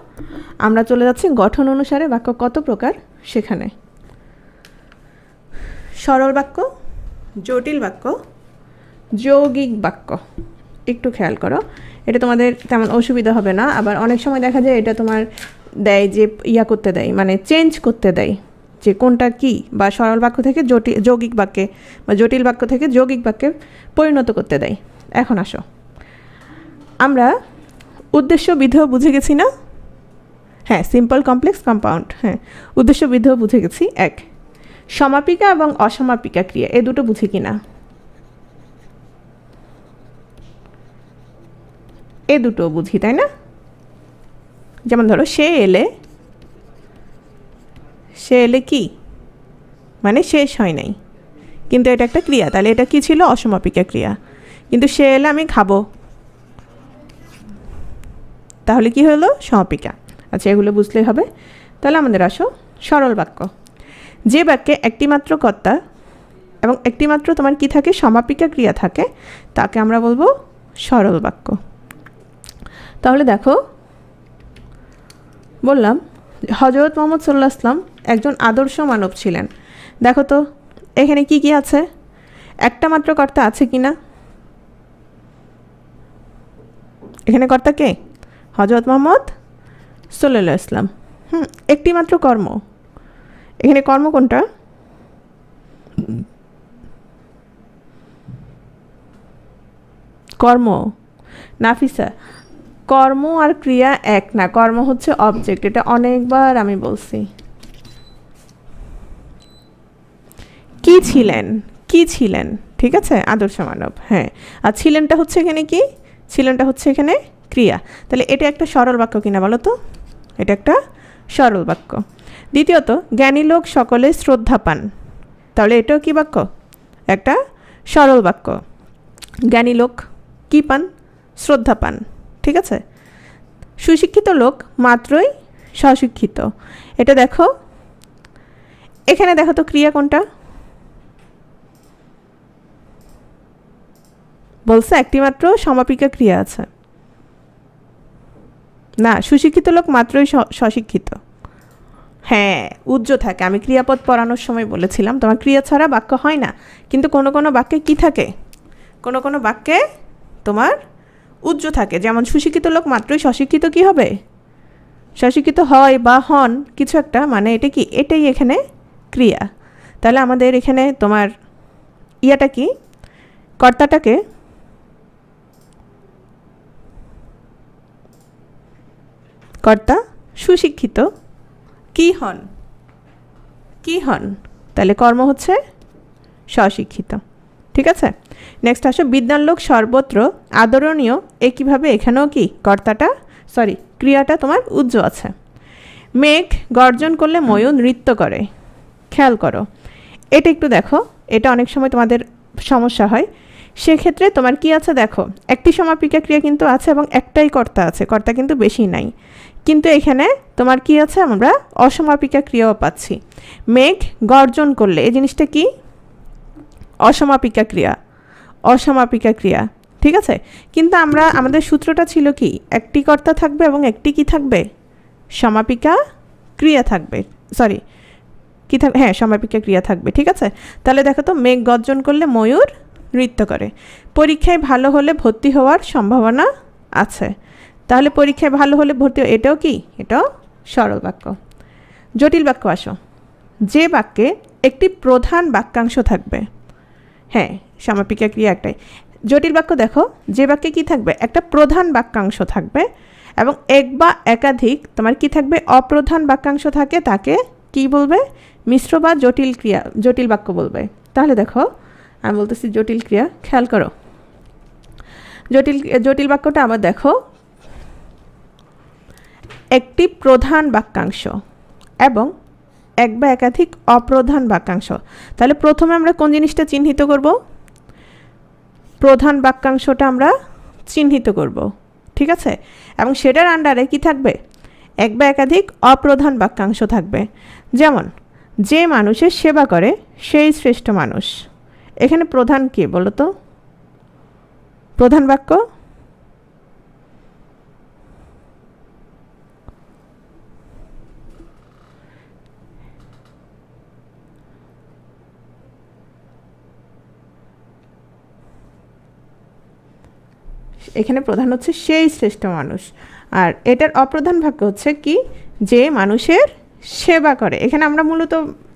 আমরা চলে যাচ্ছি গঠন অনুসারে বাক্য কত প্রকার সেখানে। সরল বাক্য, জটিল বাক্য, যৌগিক বাক্য। একটু খেয়াল করো, এটা তোমাদের তেমন অসুবিধা হবে না। আবার অনেক সময় দেখা যায় এটা তোমার দেয় যে করতে দেয়, মানে চেঞ্জ করতে দেয়, যে কোনটা কি, বা সরল বাক্য থেকে যৌগিক বাক্যে বা জটিল বাক্য থেকে যৌগিক বাক্যে পরিণত করতে দেয়। এখন আসো, আমরা উদ্দেশ্য বিধেয় বুঝে গেছি না? হ্যাঁ, সিম্পল কমপ্লেক্স কম্পাউন্ড, হ্যাঁ উদ্দেশ্য বিধেয় বুঝে গেছি। এক, সমাপিকা এবং অসমাপিকা ক্রিয়া এ দুটো বুঝি কিনা? এ দুটো বুঝি, তাই না? যেমন ধরো সে এলে কি মানে শেষ হয় নাই, কিন্তু এটা একটা ক্রিয়া, তাহলে এটা কি ছিল? অসমাপিকা ক্রিয়া। কিন্তু সে এলে আমি খাবো, তাহলে কি হলো? সমাপিকা। আচ্ছা, এগুলো বুঝলেই হবে। তাহলে আমাদের আসো সরল বাক্য। যে বাক্যে একটিমাত্র কর্তা এবং একটিমাত্র তোমার কি থাকে? সমাপিকা ক্রিয়া থাকে, তাকে আমরা বলবো সরল বাক্য। তাহলে দেখো, বললাম হযরত মুহাম্মদ সাল্লাল্লাহু আলাইহি ওয়াসাল্লাম একজন আদর্শ মানব ছিলেন। দেখো তো এখানে কি কি আছে? একটা মাত্র কর্তা আছে কি না? এখানে কর্তা কে? হযরত মুহাম্মদ সাল্লাল্লাহু আলাইহি ওয়াসাল্লাম। একটি মাত্র কর্ম, এখানে কর্ম কোনটা? কর্ম নাফিসা, কর্ম আর ক্রিয়া এক না, কর্ম হচ্ছে অবজেক্ট, এটা অনেকবার আমি বলছি। কি ছিলেন, কি ছিলেন, ঠিক আছে, আদর্শ মানব, হ্যাঁ। আর ছিলেনটা হচ্ছে এখানে কি? ছিলেনটা হচ্ছে এখানে ক্রিয়া। তাহলে এটা একটা সরল বাক্য কিনা বলো তো? এটা একটা সরল বাক্য। দ্বিতীয়ত, জ্ঞানী লোক সকলে শ্রদ্ধা পান, তাহলে এটাও কি বাক্য? একটা সরল বাক্য। জ্ঞানী লোক কি পান? শ্রদ্ধা পান, ঠিক আছে। সুশিক্ষিত লোক মাত্রই স্বশিক্ষিত, এটা দেখো এখানে, দেখো তো ক্রিয়া কোনটা? বলছে একটিমাত্র সমাপিকা ক্রিয়া আছে না, সুশিক্ষিত লোক মাত্রই স্বশিক্ষিত। হ্যাঁ, উজ্জ থাকে, আমি ক্রিয়াপদ পড়ানোর সময় বলেছিলাম তোমার ক্রিয়া ছাড়া বাক্য হয় না, কিন্তু কোনো কোনো বাক্যে কি থাকে? কোনো কোনো বাক্যে তোমার উজ্জ থাকে। যেমন সুশিক্ষিত লোক মাত্রই স্বশিক্ষিত কি হবে? স্বশিক্ষিত হয় বা হন কিছু একটা, মানে এটা কি? এটাই এখানে ক্রিয়া। তাহলে আমাদের এখানে তোমার ইয়াটা কি? কর্তাটাকে কর্তা সুশিক্ষিত কি হন? কি হন? তাহলে কর্ম হচ্ছে স্বশিক্ষিত, ঠিক আছে। নেক্সট আসো, বিদ্যান লোক সর্বত্র আদরণীয়, একইভাবে এখানেও কি কর্তাটা ক্রিয়াটা তোমার উজ্জ আছে। মেঘ গর্জন করলে ময়ূর নৃত্য করে, খেয়াল করো এটা একটু দেখো, এটা অনেক সময় তোমাদের সমস্যা হয়। সেক্ষেত্রে তোমার কি আছে দেখো, একটি সমাপিকা ক্রিয়া কিন্তু আছে এবং একটাই কর্তা আছে, কর্তা কিন্তু বেশি নাই। কিন্তু এখানে তোমার কি আছে? আমরা অসমাপিকা ক্রিয়াও পাচ্ছি। মেঘ গর্জন করলে, এই জিনিসটা কি? অসমাপিকা ক্রিয়া, অসমাপিকা ক্রিয়া, ঠিক আছে। কিন্তু আমাদের সূত্রটা ছিল কি? একটি কর্তা থাকবে এবং একটি কি থাকবে? সমাপিকা ক্রিয়া থাকবে, কি থাকবে? হ্যাঁ, সমাপিকা ক্রিয়া থাকবে, ঠিক আছে। তাহলে দেখো তো, মেঘ গর্জন করলে ময়ূর নৃত্য করে। পরীক্ষায় ভালো হলে ভর্তি হওয়ার সম্ভাবনা আছে, তাহলে পরীক্ষায় ভালো হলে ভর্তি, এটাও কি? এটাও সরল বাক্য। জটিল বাক্য আসো, যে বাক্যে একটি প্রধান বাক্যাংশ থাকবে, হ্যাঁ সমাপিকা ক্রিয়া একটাই। জটিল বাক্য দেখো, যে বাক্যে কি থাকবে? একটা প্রধান বাক্যাংশ থাকবে এবং এক বা একাধিক তোমার কি থাকবে? অপ্রধান বাক্যাংশ থাকে, তাকে কি বলবে? মিশ্র বা জটিল ক্রিয়া, জটিল বাক্য বলবে। তাহলে দেখো আমি বলতেছি জটিল ক্রিয়া, খেয়াল করো জটিল বাক্যটা আবার দেখো, একটি প্রধান বাক্যাংশ এবং এক বা একাধিক অপ্রধান বাক্যাংশ। তাহলে প্রথমে আমরা কোন জিনিসটা চিহ্নিত করব? প্রধান বাক্যাংশটা আমরা চিহ্নিত করব, ঠিক আছে। এবং সেটার আন্ডারে কি থাকবে? এক বা একাধিক অপ্রধান বাক্যাংশ থাকবে। যেমন, যে মানুষের সেবা করে সেই শ্রেষ্ঠ মানুষ, এখানে প্রধান কে বলো তো? প্রধান বাক্য এখানে প্রধান হচ্ছে সেই শ্রেষ্ঠ মানুষ, আর এটার অপ্রধান বাক্য হচ্ছে কি? যে মানুষের সেবা করে। এখানে আমরা মূলত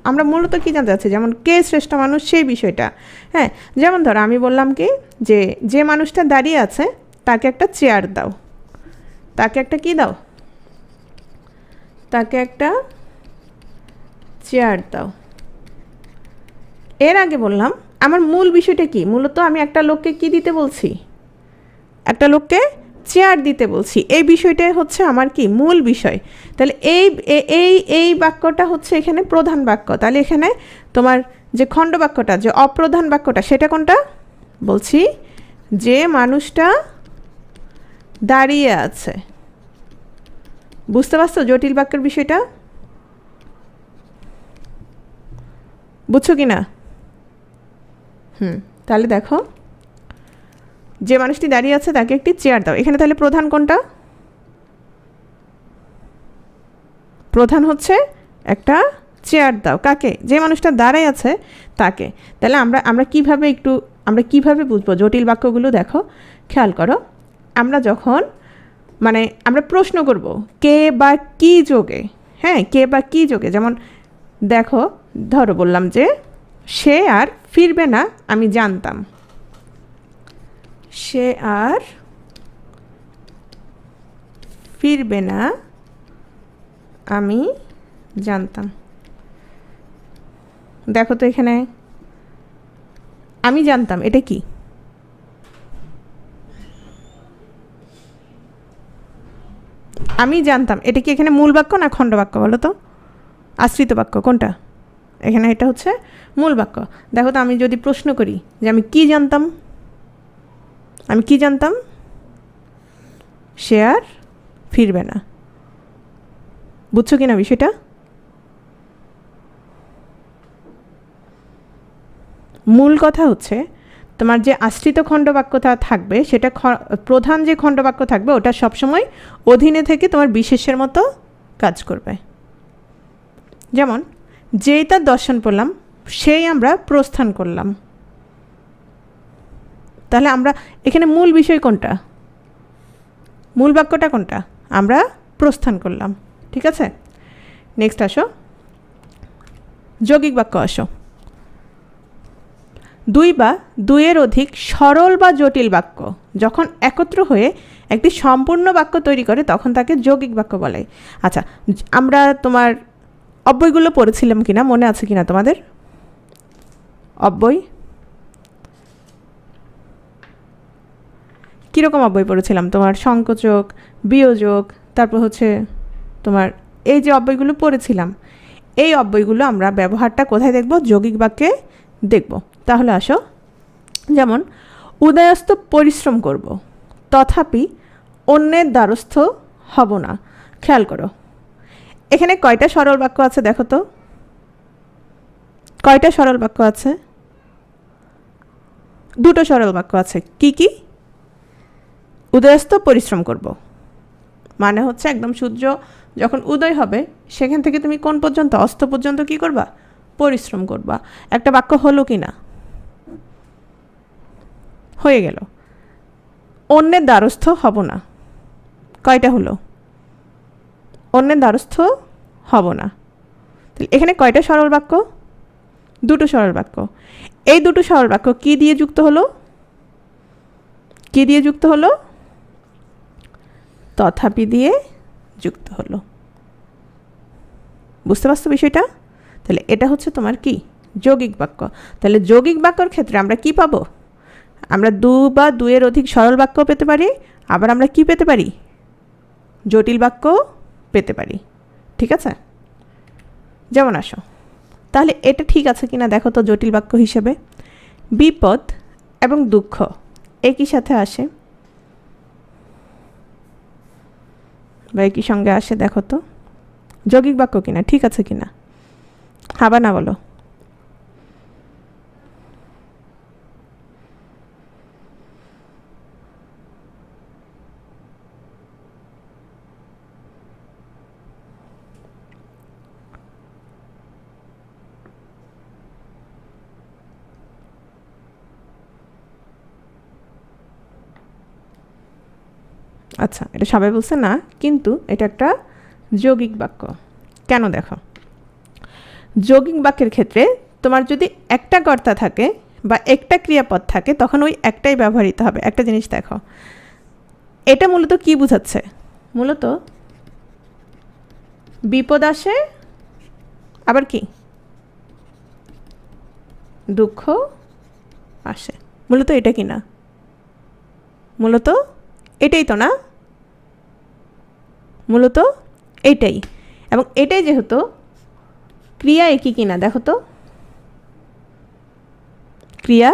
আমরা মূলত কি জানতে চাচ্ছি, যেমন কে শ্রেষ্ঠ মানুষ সেই বিষয়টা। হ্যাঁ, যেমন ধরো আমি বললাম কি যে যে মানুষটা দাঁড়িয়ে আছে তাকে একটা চেয়ার দাও, তাকে একটা কি দাও, তাকে একটা চেয়ার দাও। এর আগে বললাম আমার মূল বিষয়টা কি, মূলত আমি একটা লোককে কি দিতে বলছি, একটা লোককে চেয়ার দিতে বলছি। এই বিষয়টাই হচ্ছে আমার কি মূল বিষয়। তাহলে এই এই এই বাক্যটা হচ্ছে এখানে প্রধান বাক্য। তাহলে এখানে তোমার যে খণ্ড বাক্যটা, যে অপ্রধান বাক্যটা, সেটা কোনটা বলছি, যে মানুষটা দাঁড়িয়ে আছে। বুঝতে পারছো জটিল বাক্যের বিষয়টা? বুঝছো কি না? তাহলে দেখো, যে মানুষটি দাঁড়িয়ে আছে তাকে একটি চেয়ার দাও। এখানে তাহলে প্রধান কোনটা? প্রধান হচ্ছে একটা চেয়ার দাও। কাকে? যে মানুষটা দাঁড়ায় আছে তাকে। তাহলে আমরা কিভাবে বুঝবো জটিল বাক্যগুলো? দেখো, খেয়াল করো, আমরা যখন আমরা প্রশ্ন করব কে বা কি যোগে, হ্যাঁ, কে বা কি যোগে। যেমন দেখো, ধরো বললাম যে সে আর ফিরবে না আমি জানতাম, সে আর ফিরবে না আমি জানতাম। দেখো তো এখানে আমি জানতাম, এটা কি? আমি জানতাম, এটা কি এখানে মূল বাক্য না খণ্ড বাক্য বলো তো? আশ্রিত বাক্য কোনটা? এখানে এটা হচ্ছে মূল বাক্য। দেখো তো, আমি যদি প্রশ্ন করি যে আমি কি জানতাম, আমি কি জানতাম, সে আর ফিরবে না। বুঝছো কিনা বিষয়টা? মূল কথা হচ্ছে তোমার যে আশ্রিত খণ্ডবাক্যটা থাকবে, সেটা প্রধান যে খণ্ডবাক্য থাকবে ওটা সবসময় অধীনে থেকে তোমার বিশেষের মতো কাজ করবে। যেমন যেই তার দর্শন পড়লাম সেই আমরা প্রস্থান করলাম। তাহলে আমরা এখানে মূল বিষয় কোনটা, মূল বাক্যটা কোনটা? আমরা প্রস্থান করলাম। ঠিক আছে, নেক্সট আসো, যৌগিক বাক্য আসো। দুই বা দুইয়ের অধিক সরল বা জটিল বাক্য যখন একত্র হয়ে একটি সম্পূর্ণ বাক্য তৈরি করে তখন তাকে যৌগিক বাক্য বলে। আচ্ছা, আমরা তোমার অব্যয়গুলো পড়েছিলাম কিনা, মনে আছে কিনা তোমাদের? অব্যয় কীরকম অব্যয় পড়েছিলাম? তোমার সংকোচক, বিয়োজক, তারপর হচ্ছে তোমার এই যে অব্যয়গুলো পড়েছিলাম, এই অব্যয়গুলো আমরা ব্যবহারটা কোথায় দেখব? যৌগিক বাক্যে দেখব। তাহলে আসো, যেমন উদয়স্ত পরিশ্রম করব তথাপি অন্যের দ্বারস্থ হব না। খেয়াল করো, এখানে কয়টা সরল বাক্য আছে দেখো তো? কয়টা সরল বাক্য আছে? দুটো সরল বাক্য আছে। কি কি? উদয়স্ত পরিশ্রম করব মানে হচ্ছে একদম সূর্য যখন উদয় হবে সেখান থেকে তুমি কোন পর্যন্ত? অস্ত পর্যন্ত কি করবা? পরিশ্রম করবা। একটা বাক্য হলো কি না? হয়ে গেল। অন্যের দ্বারস্থ হব না, কয়টা হলো? অন্যের দ্বারস্থ হব না। তাহলে এখানে কয়টা সরল বাক্য? দুটো সরল বাক্য। এই দুটো সরল বাক্য কি দিয়ে যুক্ত হলো? কি দিয়ে যুক্ত হলো? তথাপি দিয়ে যুক্ত হলো। বুঝতে পারছো বিষয়টা? তাহলে এটা হচ্ছে তোমার কি? যৌগিক বাক্য। তাহলে যৌগিক বাক্যর ক্ষেত্রে আমরা কি পাবো? আমরা দু বা দুইয়ের অধিক সরল বাক্য পেতে পারি, আবার আমরা কি পেতে পারি? জটিল বাক্য পেতে পারি। ঠিক আছে, যেমন আসো, তাহলে এটা ঠিক আছে কিনা দেখো তো জটিল বাক্য হিসেবে। বিপদ এবং দুঃখ একই সাথে আসে বা একই সঙ্গে আসে, দেখো তো যৌগিক বাক্য কিনা, ঠিক আছে কিনা? হাবা না বলো। আচ্ছা, এটা সবাই বলছে না, কিন্তু এটা একটা যৌগিক বাক্য। কেন দেখো, যৌগিক বাক্যের ক্ষেত্রে তোমার যদি একটা কর্তা থাকে বা একটা ক্রিয়াপদ থাকে তখন ওই একটাই ব্যবহৃত হবে। একটা জিনিস দেখো, এটা মূলত কি বোঝাচ্ছে? মূলত বিপদ আসে, আবার কি দুঃখ আসে। মূলত এটা কি না? মূলত এটাই তো না? মূলত এটাই। এবং এটাই যেহেতু ক্রিয়া একই কিনা দেখো তো, ক্রিয়া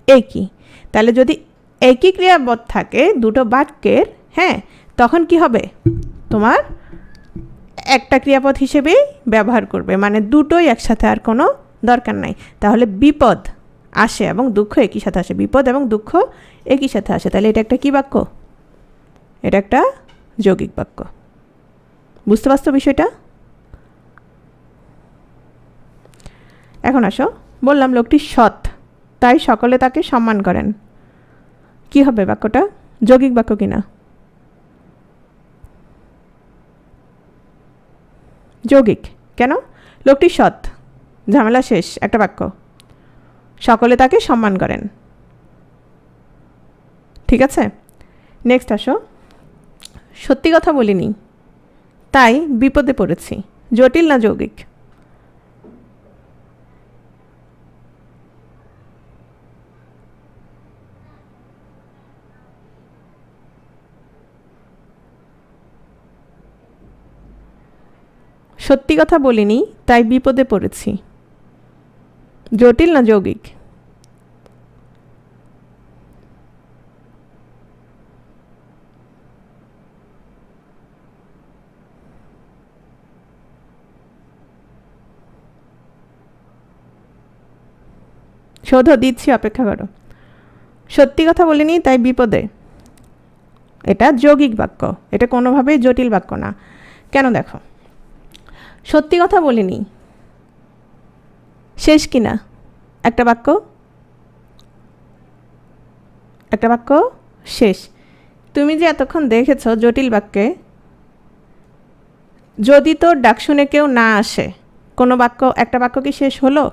একই। তাহলে যদি একই ক্রিয়াপদ থাকে দুটো বাক্যের, হ্যাঁ, তখন কি হবে? তোমার একটা ক্রিয়াপদ হিসেবেই ব্যবহার করবে, মানে দুটোই একসাথে, আর কোনো দরকার নাই। তাহলে বিপদ আসে এবং দুঃখ একই সাথে আসে, বিপদ এবং দুঃখ একই সাথে আসে। তাহলে এটা একটা কি বাক্য? এটা একটা যৌগিক বাক্য। বুঝতে পারছো বিষয়টা? এখন আসো, বললাম লোকটি সৎ, তাই সকলে তাকে সম্মান করেন। কি হবে বাক্যটা? যৌগিক বাক্য কিনা? যৌগিক। কেন? লোকটি সৎ, ঝামেলা শেষ, একটা বাক্য। সকলে তাকে সম্মান করেন। ঠিক আছে, নেক্সট আসো। সত্যি কথা বলিনি, তাই বিপদে পড়েছি। জটিল না যৌগিক? সত্যি কথা বলিনি, তাই বিপদে পড়েছি। জটিল না যৌগিক? শোধ দিচ্ছি, অপেক্ষা করো। সত্যি কথা বলিনি তাই বিপদে, এটা যৌগিক বাক্য, এটা কোনোভাবেই জটিল বাক্য না। কেন? দেখো, সত্যি কথা বলিনি শেষ কিনা? একটা বাক্য, একটা বাক্য শেষ। তুমি যে এতক্ষণ দেখেছ জটিল বাক্যে যদি তোর ডাক শুনে কেউ না আসে, কোনো বাক্য, একটা বাক্য কি শেষ হলো?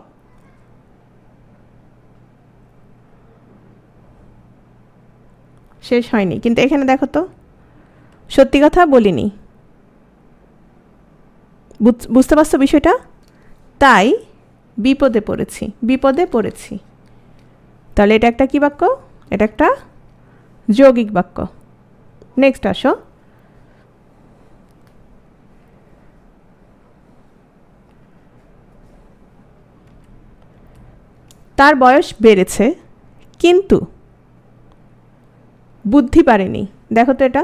শেষ হয়নি। কিন্তু এখানে দেখো তো, সত্যি কথা বলিনি, বুঝতে পারছো বিষয়টা? তাই বিপদে পড়েছি, বিপদে পড়েছি। তাহলে এটা একটা কি বাক্য? এটা একটা যৌগিক বাক্য। নেক্সট আসো। তার বয়স বেড়েছে কিন্তু বুদ্ধি পারেনি। দেখো তো এটা,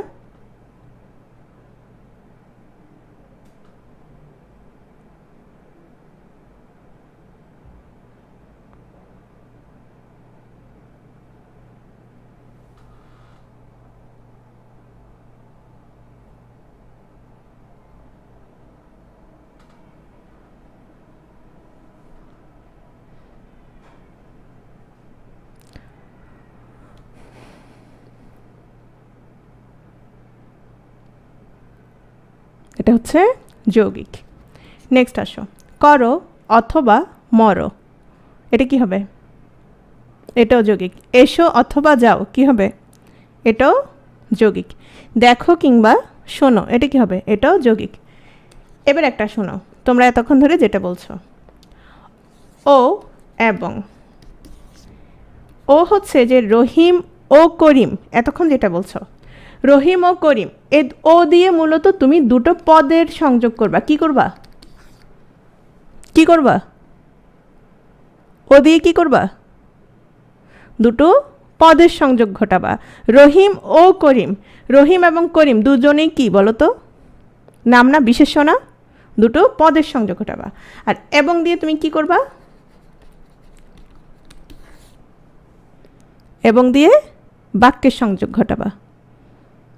এটা হচ্ছে যৌগিক। নেক্সট আসো। করো অথবা মরো, এটা কি হবে? এটাও যৌগিক। এসো অথবা যাও, কি হবে? এটাও যৌগিক। দেখো কিংবা শোনো, এটা কি হবে? এটাও যৌগিক। এবার একটা শোনো, তোমরা এতক্ষণ ধরে যেটা বলছো, ও এবং, ও হচ্ছে যে রহিম ও করিম, এতক্ষণ যেটা বলছো রহিম ও করিম, এ ও দিয়ে মূলত তুমি দুটো পদের সংযোগ করবা। কি করবা? কি করবা? ও দিয়ে কি করবা? দুটো পদের সংযোগ ঘটাবা। রহিম ও করিম, রহিম এবং করিম দুজনেই কি বলো তো? নাম না, বিশেষ্য না? দুটো পদের সংযোগ ঘটাবা। আর এবং দিয়ে তুমি কি করবা? এবং দিয়ে বাক্যের সংযোগ ঘটাবা।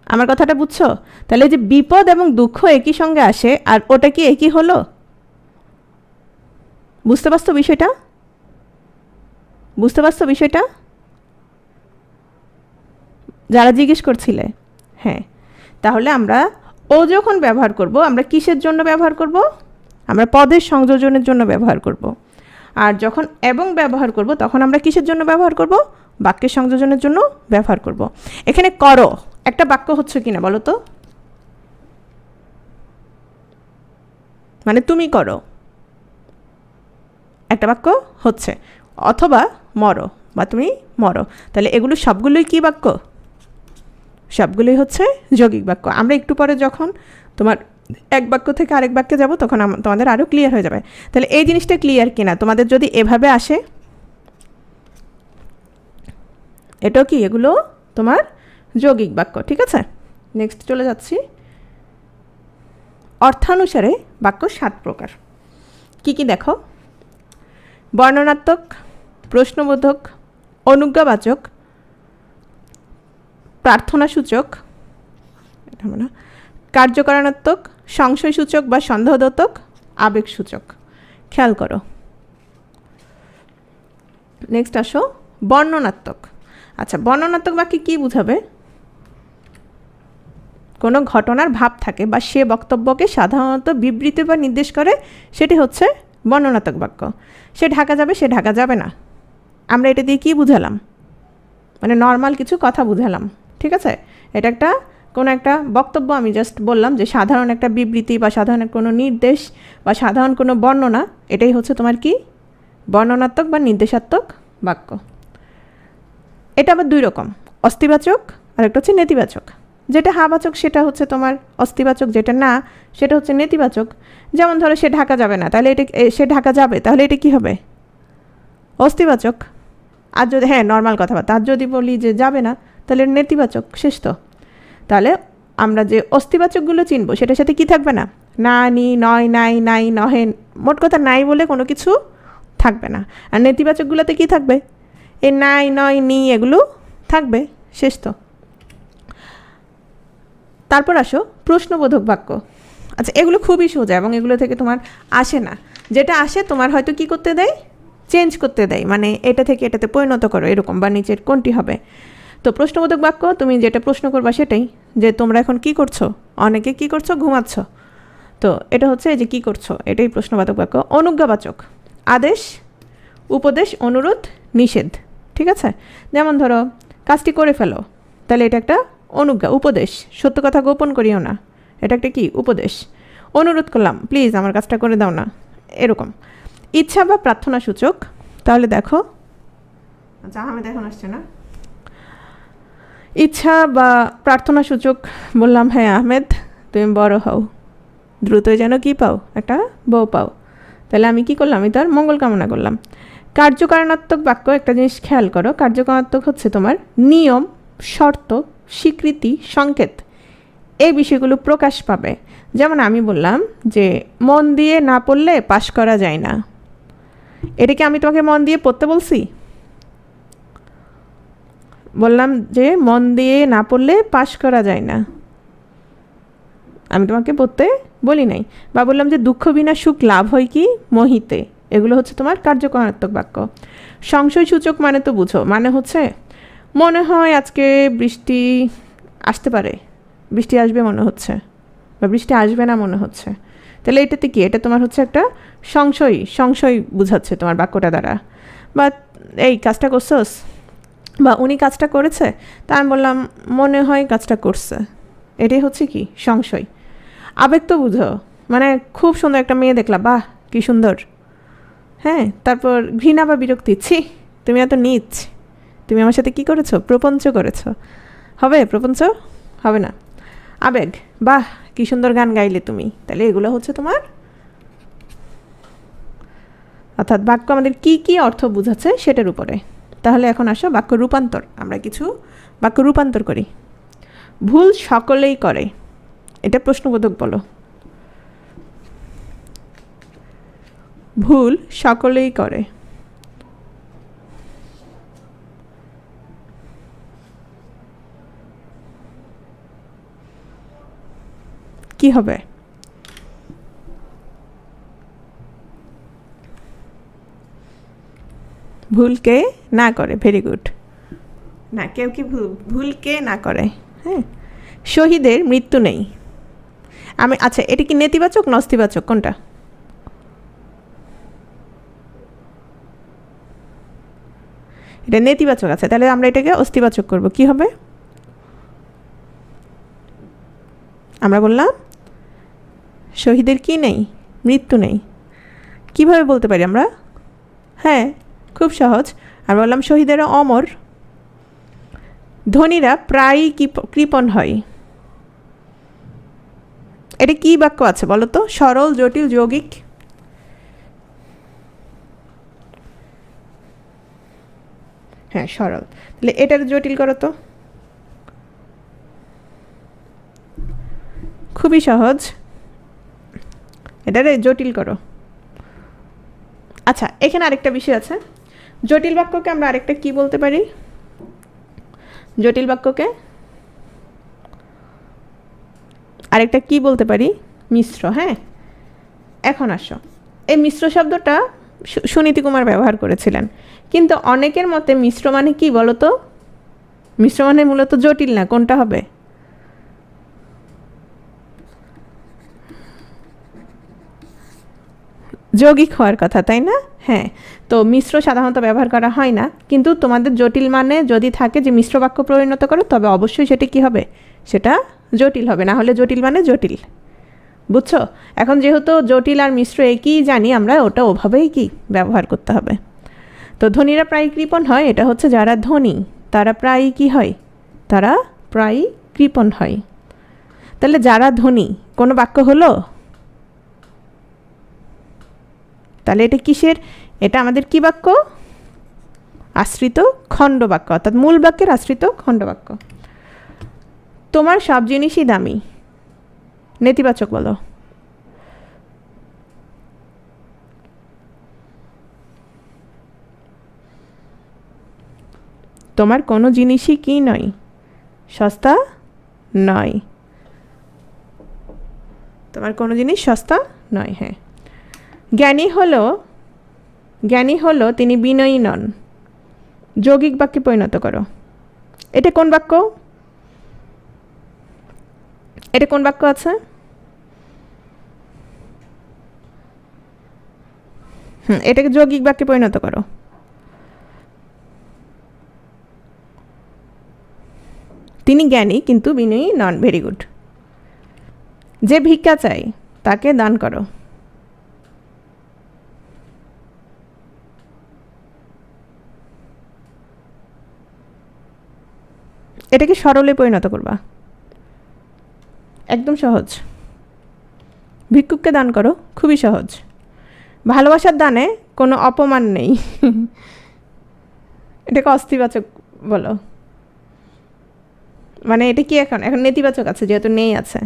আমার কথাটা বুঝছো? তাহলে যে বিপদ এবং দুঃখ একই সঙ্গে আসে, আর ওটা কি একই হলো? বুঝতে পারছো বিষয়টা? বুঝতে পারছো বিষয়টা? যারা জিজ্ঞেস করছিলে, হ্যাঁ। তাহলে আমরা ও যখন ব্যবহার করব, আমরা কিসের জন্য ব্যবহার করব? আমরা পদের সংযোজনের জন্য ব্যবহার করব। আর যখন এবং ব্যবহার করব তখন আমরা কিসের জন্য ব্যবহার করব? বাক্যের সংযোজনের জন্য ব্যবহার করব। এখানে করো একটা বাক্য হচ্ছে কিনা বলো তো? মানে তুমি করো একটা বাক্য হচ্ছে, অথবা মরো বা তুমি মরো, তাহলে এগুলো সবগুলোই কি বাক্য? সবগুলোই হচ্ছে যৌগিক বাক্য। আমরা একটু পরে যখন তোমার এক বাক্য থেকে আরেক বাক্যে যাব তখন তোমাদের আরও ক্লিয়ার হয়ে যাবে। তাহলে এই জিনিসটা ক্লিয়ার কিনা? তোমাদের যদি এভাবে আসে, এটাও কি, এগুলো তোমার যৌগিক বাক্য, ঠিক আছে? নেক্সট চলে যাচ্ছি। অর্থানুসারে বাক্য 7 প্রকার। কি কি দেখো? বর্ণনাত্মক, প্রশ্নবোধক, অনুজ্ঞাবাচক, প্রার্থনাসূচক, এটা না, কার্যকারণাত্মক, সংশয়সূচক বা সন্দেহদ্যোতক, আবেগসূচক। খেয়াল করো। নেক্সট আসো বর্ণনাত্মক। আচ্ছা, বর্ণনাত্মক বাক্যে কী বুঝাবে? কোনো ঘটনার ভাব থাকে বা সে বক্তব্যকে সাধারণত বিবৃতি বা নির্দেশ করে, সেটি হচ্ছে বর্ণনাত্মক বাক্য। সে ঢাকা যাবে, সে ঢাকা যাবে না, আমরা এটা দিয়ে কী বুঝালাম? মানে নর্মাল কিছু কথা বুঝালাম, ঠিক আছে? এটা একটা কোনো একটা বক্তব্য আমি জাস্ট বললাম যে সাধারণ একটা বিবৃতি বা সাধারণ কোনো নির্দেশ বা সাধারণ কোনো বর্ণনা, এটাই হচ্ছে তোমার কি? বর্ণনাত্মক বা নির্দেশাত্মক বাক্য। এটা আবার 2 রকম, অস্তিবাচক আর একটা হচ্ছে নেতিবাচক। যেটা হাবাচক সেটা হচ্ছে তোমার অস্তিবাচক, যেটা না সেটা হচ্ছে নেতিবাচক। যেমন ধরো সে ঢাকা যাবে না, তাহলে এটা, সে ঢাকা যাবে তাহলে এটা কি হবে? অস্তিবাচক। আর যদি হ্যাঁ নর্মাল কথাবার্তা, আর যদি বলি যে যাবে না তাহলে নেতিবাচক, শেষ তো। তাহলে আমরা যে অস্তিবাচকগুলো চিনব সেটার সাথে কি থাকবে না? না, নি, নয়, নাই, নাই, নহে, মোট কথা নাই বলে কোনো কিছু থাকবে না। আর নেতিবাচকগুলোতে কি থাকবে? এই নাই, নয়, নি এগুলো থাকবে, শেষ তো। তারপর আসো প্রশ্নবোধক বাক্য। আচ্ছা, এগুলো খুবই সোজা এবং এগুলো থেকে তোমার আসে না। যেটা আসে তোমার হয়তো কি করতে দেয়? চেঞ্জ করতে দেয়, মানে এটা থেকে এটাতে পরিণত করো এরকম, বা নিচের কোনটি হবে। তো প্রশ্নবোধক বাক্য তুমি যেটা প্রশ্ন করবা সেটাই, যে তোমরা এখন কি করছো? অনেকে কি করছো? ঘুমাচ্ছ। তো এটা হচ্ছে যে কি করছো, এটাই প্রশ্নবোধক বাক্য। অনুজ্ঞাবাচক, আদেশ, উপদেশ, অনুরোধ, নিষেধ, ঠিক আছে? যেমন ধরো কাজটি করে ফেলো, তাহলে এটা একটা অনুজ্ঞা, উপদেশ। সত্য কথা গোপন করিও না, এটা একটা কি? উপদেশ। অনুরোধ করলাম, প্লিজ আমার কাজটা করে দাও না, এরকম। ইচ্ছা বা প্রার্থনা সূচক, তাহলে দেখো, আচ্ছা আহমেদ এখন আসছে না। ইচ্ছা বা প্রার্থনা সূচক বললাম, হ্যাঁ আহমেদ তুমি বড় হও, দ্রুতই যেন কি পাও? একটা বউ পাও। তাহলে আমি কি করলাম? আমি তার মঙ্গল কামনা করলাম। কার্যকারণাত্মক বাক্য, একটা জিনিস খেয়াল করো, কার্যকারণাত্মক হচ্ছে তোমার নিয়ম, শর্ত, স্বীকৃতি, সংকেত, এই বিষয়গুলো প্রকাশ পাবে। যেমন আমি বললাম যে মন দিয়ে না পড়লে পাশ করা যায় না, এটাকে আমি তোমাকে মন দিয়ে পড়তে বলছি? বললাম যে মন দিয়ে না পড়লে পাশ করা যায় না, আমি তোমাকে পড়তে বলি নাই। বা বললাম যে দুঃখ বিনা সুখ লাভ হয় কি মোহিতে, এগুলো হচ্ছে তোমার কার্যকারণাত্মক বাক্য। সংশয়সূচক মানে তো বুঝো, মানে হচ্ছে মনে হয় আজকে বৃষ্টি আসতে পারে, বৃষ্টি আসবে মনে হচ্ছে, বা বৃষ্টি আসবে না মনে হচ্ছে। তাহলে এটাতে কি? এটা তোমার হচ্ছে একটা সংশয় বুঝাচ্ছে তোমার বাক্যটা দ্বারা। বা এই কাজটা করছস, বা উনি কাজটা করেছে, তা আমি বললাম মনে হয় কাজটা করছে, এটাই হচ্ছে কি? সংশয়। আবেগ তো বুঝো, মানে খুব সুন্দর একটা মেয়ে দেখলা, বাহ কি সুন্দর, হ্যাঁ। তারপর ঘৃণা বা বিরক্তি, ছি তুমি এত নীচ, তুমি আমার সাথে কি করেছো? প্রপঞ্চ করেছো, হবে প্রপঞ্চ? হবে না। আবেগ, বাহ কি সুন্দর গান গাইলে তুমি, তাহলে এগুলো হচ্ছে তোমার। অর্থাৎ বাক্য আমাদের কি কি অর্থ বুঝাচ্ছে সেটার উপরে। তাহলে এখন আসো বাক্য রূপান্তর, আমরা কিছু বাক্য রূপান্তর করি। ভুল সকলেই করে, এটা প্রশ্নবোধক বলো। ভুল সকলেই করে, কি হবে? ভুল কে না করে, ভেরি গুড। না, কেউ কি ভুল কে না করে, হ্যাঁ। শহীদের মৃত্যু নেই, আমি, আচ্ছা এটা কি নেতিবাচক না অস্তিবাচক, কোনটা? এটা নেতিবাচক আছে, তাহলে আমরা এটাকে অস্তিবাচক করব। কি হবে? আমরা বললাম শহীদের কি নেই? মৃত্যু নেই। কিভাবে বলতে পারি আমরা? হ্যাঁ, খুব সহজ। আমরা বললাম শহীদেরা অমর। ধনীরা প্রায়ই কৃপণ হয়। এটা কি বাক্য আছে বলো তো? সরল, জটিল, যৌগিক? হ্যাঁ, সরল। তাহলে এটার জটিল করো তো। খুবই সহজ, এটারে জটিল করো। আচ্ছা, এখানে আরেকটা বিষয় আছে। জটিল বাক্যকে আমরা আরেকটা কি বলতে পারি? জটিল বাক্যকে আরেকটা কি বলতে পারি? মিশ্র। হ্যাঁ, এখন আসো, এই মিশ্র শব্দটা সুনীতি কুমার ব্যবহার করেছিলেন, কিন্তু অনেকের মতে মিশ্র মানে কি বলো তো? মিশ্র মানে মূলত জটিল না, কোনটা হবে? যৌগিক হওয়ার কথা, তাই না? হ্যাঁ, তো মিশ্র সাধারণত ব্যবহার করা হয় না, কিন্তু তোমাদের জটিল মানে যদি থাকে যে মিশ্র বাক্য পরিণত করো, তবে অবশ্যই সেটা কি হবে? সেটা জটিল হবে, না হলে জটিল মানে জটিল। বুঝছো? এখন যেহেতু জটিল আর মিশ্র একই জানি আমরা, ওটা ওভাবেই কি ব্যবহার করতে হবে। তো ধনীরা প্রায় কৃপণ হয়, এটা হচ্ছে যারা ধনী তারা প্রায়ই কি হয়? তারা প্রায়ই কৃপণ হয়। তাহলে যারা ধনী কোনো বাক্য হলো? তাহলে এটা কিসের? এটা আমাদের কি বাক্য? আশ্রিত খণ্ড বাক্য, অর্থাৎ মূল বাক্যের আশ্রিত খণ্ড বাক্য। তোমার সব জিনিসই দামি। নেতিবাচক বলো। তোমার কোনো জিনিসই কি নয়? সস্তা নয়। তোমার কোনো জিনিস সস্তা নয়। হ্যাঁ। জ্ঞানী হলো তিনি বিনয়ী নন। যৌগিক বাক্যে পরিণত করো। এটা কোন বাক্য? এটা কোন বাক্য আছে? এটাকে যৌগিক বাক্যে পরিণত করো। তিনি জ্ঞানী কিন্তু বিনয়ী নন। Very good. যে ভিক্ষা চায় তাকে দান করো। এটাকে সরলে পরিণত করবা। একদম সহজ। ভিক্ষুককে দান করো, খুবই সহজ। ভালোবাসার দানে কোনো অপমান নেই। এটাকে অস্তিবাচক বলো। মানে এটা কি এখন নেতিবাচক আছে, যেহেতু নেই আছে।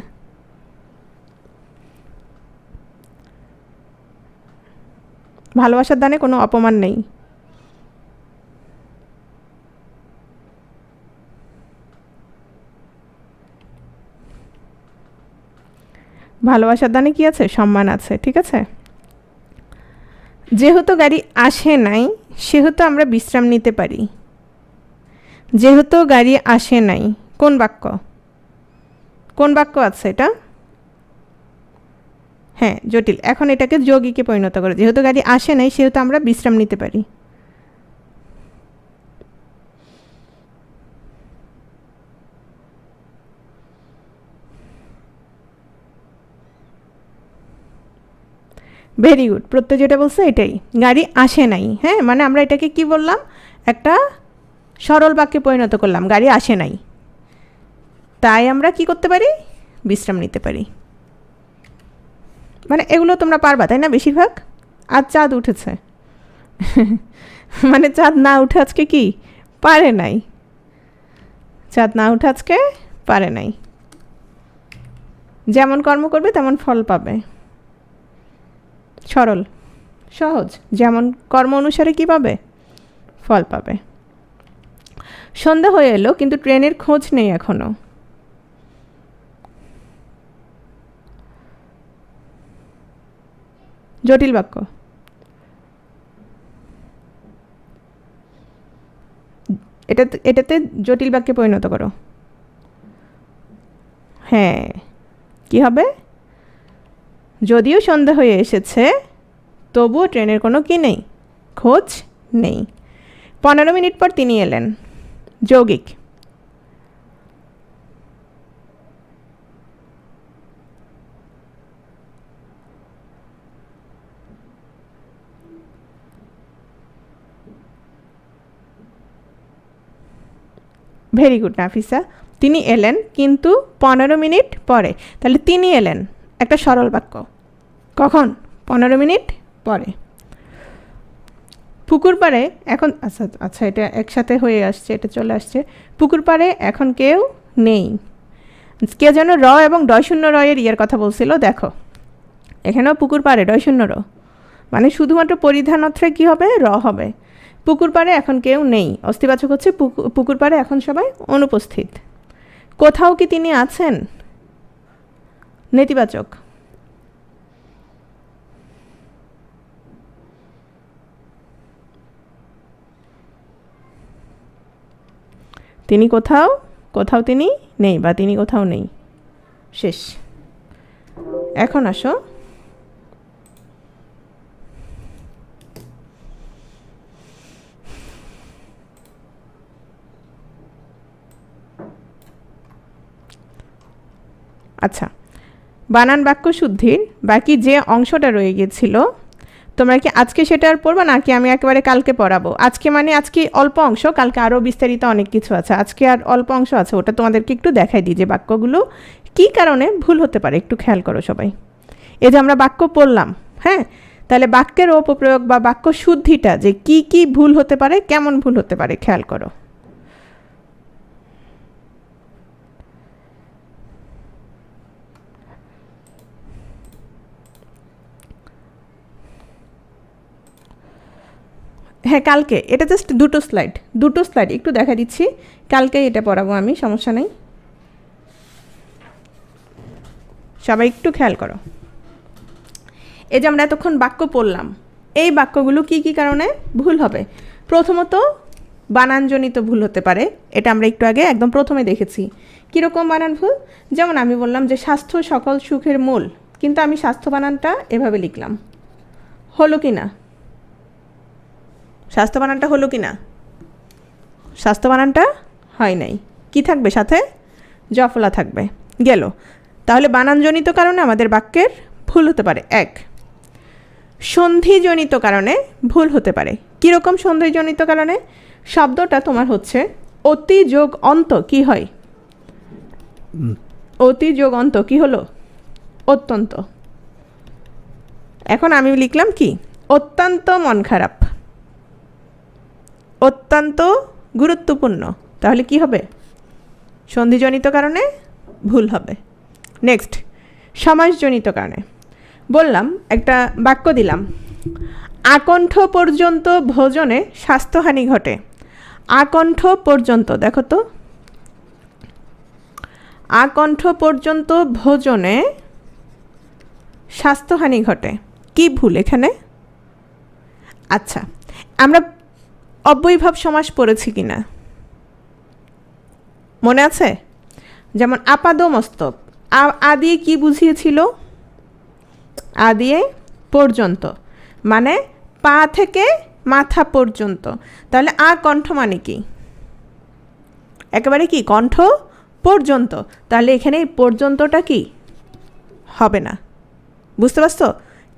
ভালোবাসার দানে কোনো অপমান নেই। ভালোবাসার দানে কি আছে? সম্মান আছে। ঠিক আছে। যেহেতু গাড়ি আসে নাই সেহেতু আমরা বিশ্রাম নিতে পারি। যেহেতু গাড়ি আসে নাই কোন বাক্য? কোন বাক্য আছে এটা? হ্যাঁ, জটিল। এখন এটাকে যৌগিকে পরিণত করো। যেহেতু গাড়ি আসে নাই সেহেতু আমরা বিশ্রাম নিতে পারি। Very good. প্রত্যয় যেটা বলছে এটাই, গাড়ি আসে নাই। হ্যাঁ, মানে আমরা এটাকে কি বললাম? একটা সরল বাক্যে পরিণত করলাম, গাড়ি আসে নাই, তাই আমরা কি করতে পারি? বিশ্রাম নিতে পারি। মানে এগুলো তোমরা পারবা, তাই না? বেশিরভাগ। আজ চাঁদ উঠেছে। মানে চাঁদ না উঠে আজকে কি পারে নাই? চাঁদ না উঠে আজকে পারে নাই। যেমন কর্ম করবে তেমন ফল পাবে। সরল, সহজ। যেমন কর্ম অনুসারে কি পাবে? ফল পাবে। সন্ধ্যা হয়ে এলো কিন্তু ট্রেনের খোঁজ নেই এখনো। জটিল বাক্য। এটাতে জটিল বাক্যে পরিণত করো। হ্যাঁ, কি হবে? যদিও সন্ধ্যা হয়ে এসেছে তবুও ট্রেনের কোনো কি নেই? খোঁজ নেই। 15 মিনিট পর তিনি এলেন, যৌগিক। ভেরি গুড নাফিসা, তিনি এলেন কিন্তু 15 মিনিট পরে, তাহলে তিনি এলেন একটা সরল বাক্য। কখন? 15 মিনিট পরে। পুকুর পাড়ে এখন, আচ্ছা আচ্ছা এটা একসাথে হয়ে আসছে, এটা চলে আসছে। পুকুর পাড়ে এখন কেউ নেই। কে যেন র এবং ডয় শূন্য র এর ইয়ের কথা বলছিল, দেখো এখানেও পুকুর পাড়ে ডয় শূন্য র, মানে শুধুমাত্র পরিধান অর্থে কী হবে? র হবে। পুকুর পাড়ে এখন কেউ নেই, অস্তিবাচক হচ্ছে পুকুর পাড়ে এখন সবাই অনুপস্থিত। কোথাও কি তিনি আছেন? নেতিবাচক। তিনি কোথাও, কোথাও তিনি নেই, বা তিনি কোথাও নেই। শেষ। এখন আসো আচ্ছা, বানান বাক্য শুদ্ধির বাকি যে অংশটা রয়ে গিয়েছিল, তোমরা কি আজকে সেটা আর পড়বো নাকি আমি একেবারে কালকে পড়াবো? আজকে মানে আজকে অল্প অংশ, কালকে আরও বিস্তারিত অনেক কিছু আছে। আজকে আর অল্প অংশ আছে, ওটা তোমাদেরকে একটু দেখাই দিই যে বাক্যগুলো কী কারণে ভুল হতে পারে। একটু খেয়াল করো সবাই। এই যে আমরা বাক্য পড়লাম, হ্যাঁ, তাহলে বাক্যের অপপ্রয়োগ বা বাক্য শুদ্ধিটা যে কি কি ভুল হতে পারে, কেমন ভুল হতে পারে খেয়াল করো। হ্যাঁ কালকে, এটা জাস্ট দুটো স্লাইড একটু দেখা দিচ্ছি, কালকে এটা পড়াবো আমি, সমস্যা নেই। সবাই একটু খেয়াল করো। এই যে আমরা এতক্ষণ বাক্য পড়লাম, এই বাক্যগুলো কি কি কারণে ভুল হবে? প্রথমত বানানজনিত ভুল হতে পারে, এটা আমরা একটু আগে একদম প্রথমে দেখেছি। কীরকম বানান ভুল? যেমন আমি বললাম যে স্বাস্থ্য সকল সুখের মূল, কিন্তু আমি স্বাস্থ্য বানানটা এভাবে লিখলাম, হলো কি না? স্বাস্থ্য বানানটা হলো কি না? স্বাস্থ্য বানানটা হয় নাই। কি থাকবে সাথে? জফলা থাকবে, গেল। তাহলে বানানজনিত কারণে আমাদের বাক্যের ভুল হতে পারে। এক, সন্ধিজনিত কারণে ভুল হতে পারে। কীরকম সন্ধিজনিত কারণে? শব্দটা তোমার হচ্ছে অতি যোগ অন্ত, কি হয়? অতি যোগ অন্ত কি হলো? অত্যন্ত। এখন আমি লিখলাম কি? অত্যন্ত মন খারাপ, অত্যন্ত গুরুত্বপূর্ণ, তাহলে কি হবে? সন্ধিজনিত কারণে ভুল হবে। নেক্সট, সমাসজনিত কারণে বললাম, একটা বাক্য দিলাম, আকণ্ঠ পর্যন্ত ভোজনে স্বাস্থ্যহানি ঘটে। আকণ্ঠ পর্যন্ত, দেখো তো, আকণ্ঠ পর্যন্ত ভোজনে স্বাস্থ্যহানি ঘটে, কি ভুল এখানে? আচ্ছা, আমরা অব্যয়ীভাব সমাস পড়েছি কিনা মনে আছে? যেমন আপাদমস্তক, আ দিয়ে কি বুঝিয়েছিল? আ দিয়ে পর্যন্ত, মানে পা থেকে মাথা পর্যন্ত। তাহলে আ কণ্ঠ মানে কি? একেবারে কি কণ্ঠ পর্যন্ত। তাহলে এখানে এই পর্যন্তটা কি হবে না। বুঝতে পারছো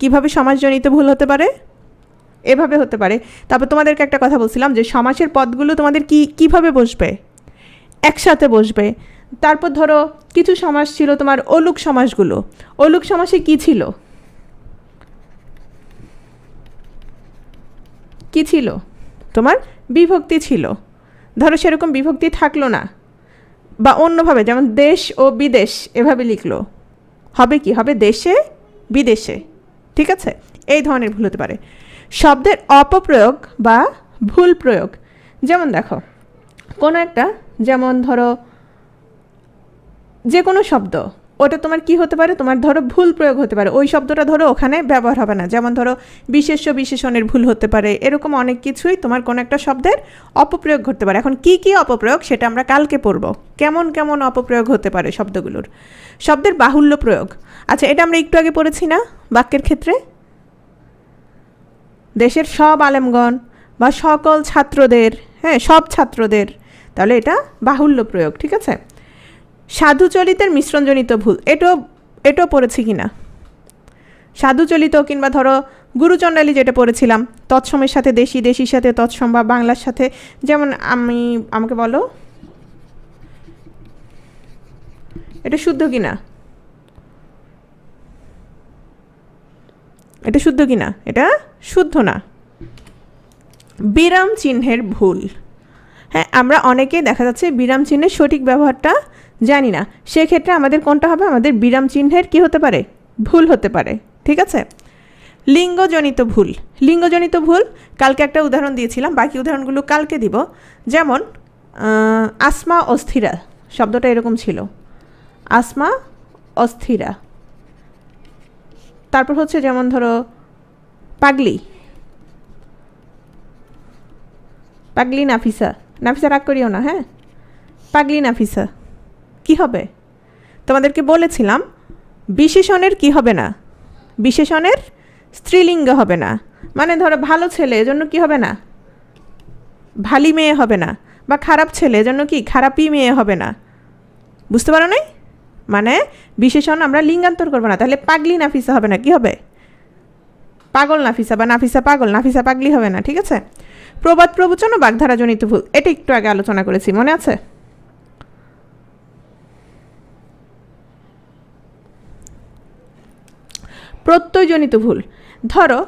কীভাবে সমাসজনিত ভুল হতে পারে? এভাবে হতে পারে। তারপর তোমাদেরকে একটা কথা বলছিলাম যে সমাসের পদগুলো তোমাদের কিভাবে বসবে? একসাথে বসবে। তারপর ধরো কিছু সমাস ছিল তোমার অলুক সমাসগুলো, অলুক সমাসে কি ছিল? কি ছিল? তোমার বিভক্তি ছিল। ধরো সেরকম বিভক্তি থাকলো না, বা অন্যভাবে যেমন দেশ ও বিদেশ এভাবে লিখলো, হবে কি? হবে দেশে বিদেশে। ঠিক আছে, এই ধরনের ভুল হতে পারে। শব্দের অপপ্রয়োগ বা ভুল প্রয়োগ, যেমন দেখো কোনো একটা, যেমন ধরো যে কোনো শব্দ, ওটা তোমার কি হতে পারে? তোমার ধরো ভুল প্রয়োগ হতে পারে, ওই শব্দটা ধরো ওখানে ব্যবহার হবে না। যেমন ধরো বিশেষ্য বিশেষণের ভুল হতে পারে, এরকম অনেক কিছুই তোমার কোনো একটা শব্দের অপপ্রয়োগ ঘটতে পারে। এখন কি কি অপপ্রয়োগ সেটা আমরা কালকে পড়ব, কেমন কেমন অপপ্রয়োগ হতে পারে শব্দগুলোর। শব্দের বাহুল্য প্রয়োগ, আচ্ছা এটা আমরা একটু আগে পড়েছি না বাক্যের ক্ষেত্রে? দেশের সব আলেমগণ বা সকল ছাত্রদের, হ্যাঁ সব ছাত্রদের, তাহলে এটা বাহুল্য প্রয়োগ, ঠিক আছে। সাধুচলিতের মিশ্রণজনিত ভুল, এটাও পড়েছি কি না? সাধুচলিত কিংবা ধরো গুরুচণ্ডালী যেটা পড়েছিলাম, তৎসমের সাথে দেশি, দেশির সাথে তৎসম বা বাংলার সাথে, যেমন আমাকে বলো এটা শুদ্ধ কি না? এটা শুদ্ধ কি না? এটা শুদ্ধ না। বিরাম চিহ্নের ভুল, হ্যাঁ আমরা অনেকেই দেখা যাচ্ছে বিরাম চিহ্নের সঠিক ব্যবহারটা জানি না, সেক্ষেত্রে আমাদের কোনটা হবে? আমাদের বিরাম চিহ্নের কি হতে পারে? ভুল হতে পারে, ঠিক আছে। লিঙ্গজনিত ভুল, লিঙ্গজনিত ভুল কালকে একটা উদাহরণ দিয়েছিলাম, বাকি উদাহরণগুলো কালকে দিব। যেমন আসমা অস্থিরা শব্দটা এরকম ছিল, আসমা অস্থিরা। তারপর হচ্ছে যেমন ধরো পাগলি, পাগলি নাফিসা, নাফিসা রাগ করিও না, হ্যাঁ পাগলি নাফিসা কি হবে? তোমাদেরকে বলেছিলাম বিশেষণের কি হবে না? বিশেষণের স্ত্রীলিঙ্গ হবে না। মানে ধরো ভালো ছেলে এজন্য কি হবে না? ভালি মেয়ে হবে না, বা খারাপ ছেলে এজন্য কি খারাপই মেয়ে হবে না। বুঝতে পারো নাই? মানে বিশেষণ আমরা লিঙ্গান্তর করবো না, তাহলে পাগলি নাফিসা হবে না, কি হবে? পাগল নাফিসা বা নাফিসা পাগল, নাফিসা পাগলি হবে না, ঠিক আছে। প্রবাদ প্রবচন ও বাগধারাজনিত ভুল, এটা একটু আগে আলোচনা করেছি, মনে আছে? প্রত্যয়জনিত ভুল, ধরো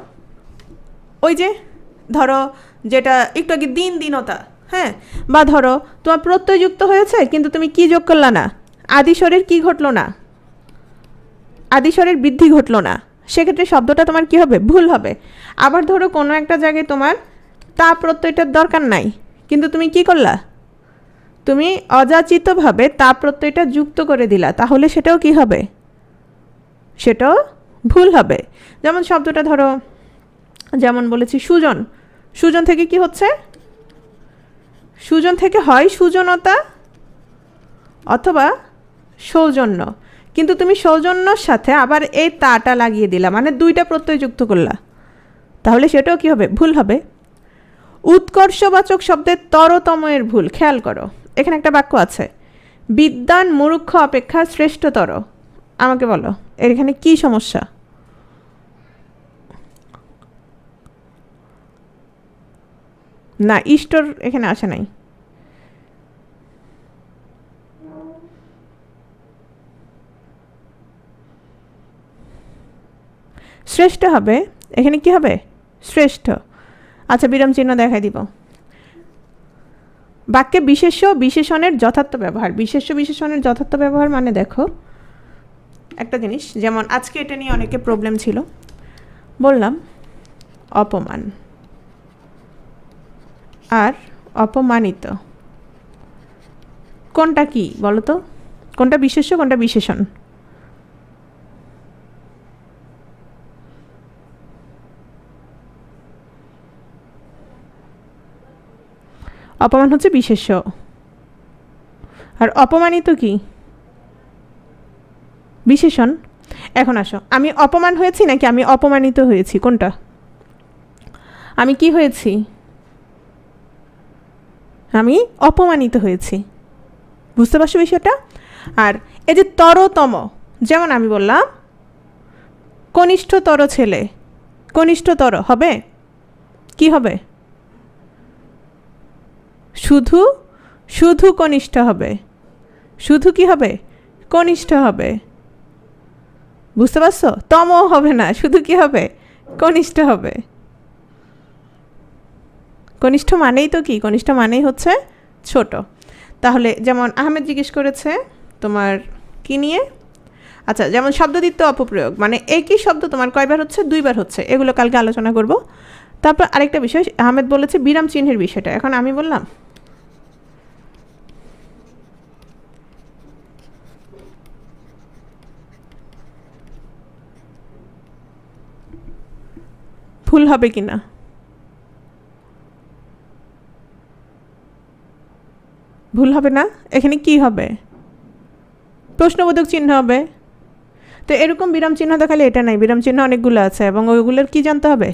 ওই যে ধরো যেটা একটু আগে দিন দিনতা, হ্যাঁ, বা ধরো তোমার প্রত্যয় যুক্ত হয়েছে কিন্তু তুমি কি যোগ করলা না? আদিস্বরের কি ঘটলো না? আদিস্বরের বৃদ্ধি ঘটলো না, সেক্ষেত্রে শব্দটা তোমার কি হবে? ভুল হবে। আবার ধরো কোনো একটা জায়গায় তোমার তা প্রত্যয়টার দরকার নাই, কিন্তু তুমি কি করলা? তুমি অযাচিতভাবে তা প্রত্যয়টা যুক্ত করে দিলা, তাহলে সেটাও কি হবে? সেটাও ভুল হবে। যেমন শব্দটা ধরো, যেমন বলেছি সুজন, সুজন থেকে কি হচ্ছে? সুজন থেকে হয় সুজনতা অথবা সৌজন্য, কিন্তু তুমি সৌজন্যর সাথে আবার এই তাটা লাগিয়ে দিলা, মানে দুইটা প্রত্যয় যুক্ত করলা, তাহলে সেটাও কি হবে? ভুল হবে। উৎকর্ষবাচক শব্দের তরতমের ভুল, খেয়াল করো এখানে একটা বাক্য আছে, বিদ্বান মূর্খ অপেক্ষা শ্রেষ্ঠতর। আমাকে বলো এর এখানে কি সমস্যা? না, ইষ্টর এখানে আসে নাই। শ্রেষ্ঠ হবে, এখানে কি হবে? শ্রেষ্ঠ। আচ্ছা বিরাম চিহ্ন দেখাই দিব। বাক্যে বিশেষ্য বিশেষণের যথার্থ ব্যবহার, বিশেষ্য বিশেষণের যথার্থ ব্যবহার মানে দেখো একটা জিনিস, যেমন আজকে এটা নিয়ে অনেকে প্রবলেম ছিল, বললাম অপমান আর অপমানিত, কোনটা কি বলো তো? কোনটা বিশেষ্য কোনটা বিশেষণ? অপমান হচ্ছে বিশেষ্য, আর অপমানিত কি? বিশেষণ। এখন আসো, আমি অপমান হয়েছি নাকি আমি অপমানিত হয়েছি? কোনটা? আমি কি হয়েছি? আমি অপমানিত হয়েছি। বুঝতে পারছো বিষয়টা? আর এই যে তরতম, যেমন আমি বললাম কনিষ্ঠতর ছেলে, কনিষ্ঠতর হবে কি হবে? শুধু শুধু কনিষ্ঠ হবে, শুধু কি হবে? কনিষ্ঠ হবে। বুঝতে পারছো? তম হবে না, শুধু কি হবে? কনিষ্ঠ হবে। কনিষ্ঠ মানেই তো কি? কনিষ্ঠ মানেই হচ্ছে ছোট। তাহলে যেমন আহমেদ জিজ্ঞেস করেছে তোমার কি নিয়ে, আচ্ছা যেমন শব্দদ্বিত্ব অপপ্রয়োগ, মানে একই শব্দ তোমার কয়বার হচ্ছে? দুইবার হচ্ছে, এগুলো কালকে আলোচনা করব। তারপর আরেকটা বিষয় আহমেদ বলেছে বিরাম চিহ্নের বিষয়টা, এখন আমি বললাম ভুল হবে কি না? ভুল হবে না। এখানে কি হবে? প্রশ্নবোধক চিহ্ন হবে। তো এরকম বিরাম চিহ্ন দেখালে এটা নাই, বিরাম চিহ্ন অনেকগুলো আছে এবং ওইগুলোর কি জানতে হবে?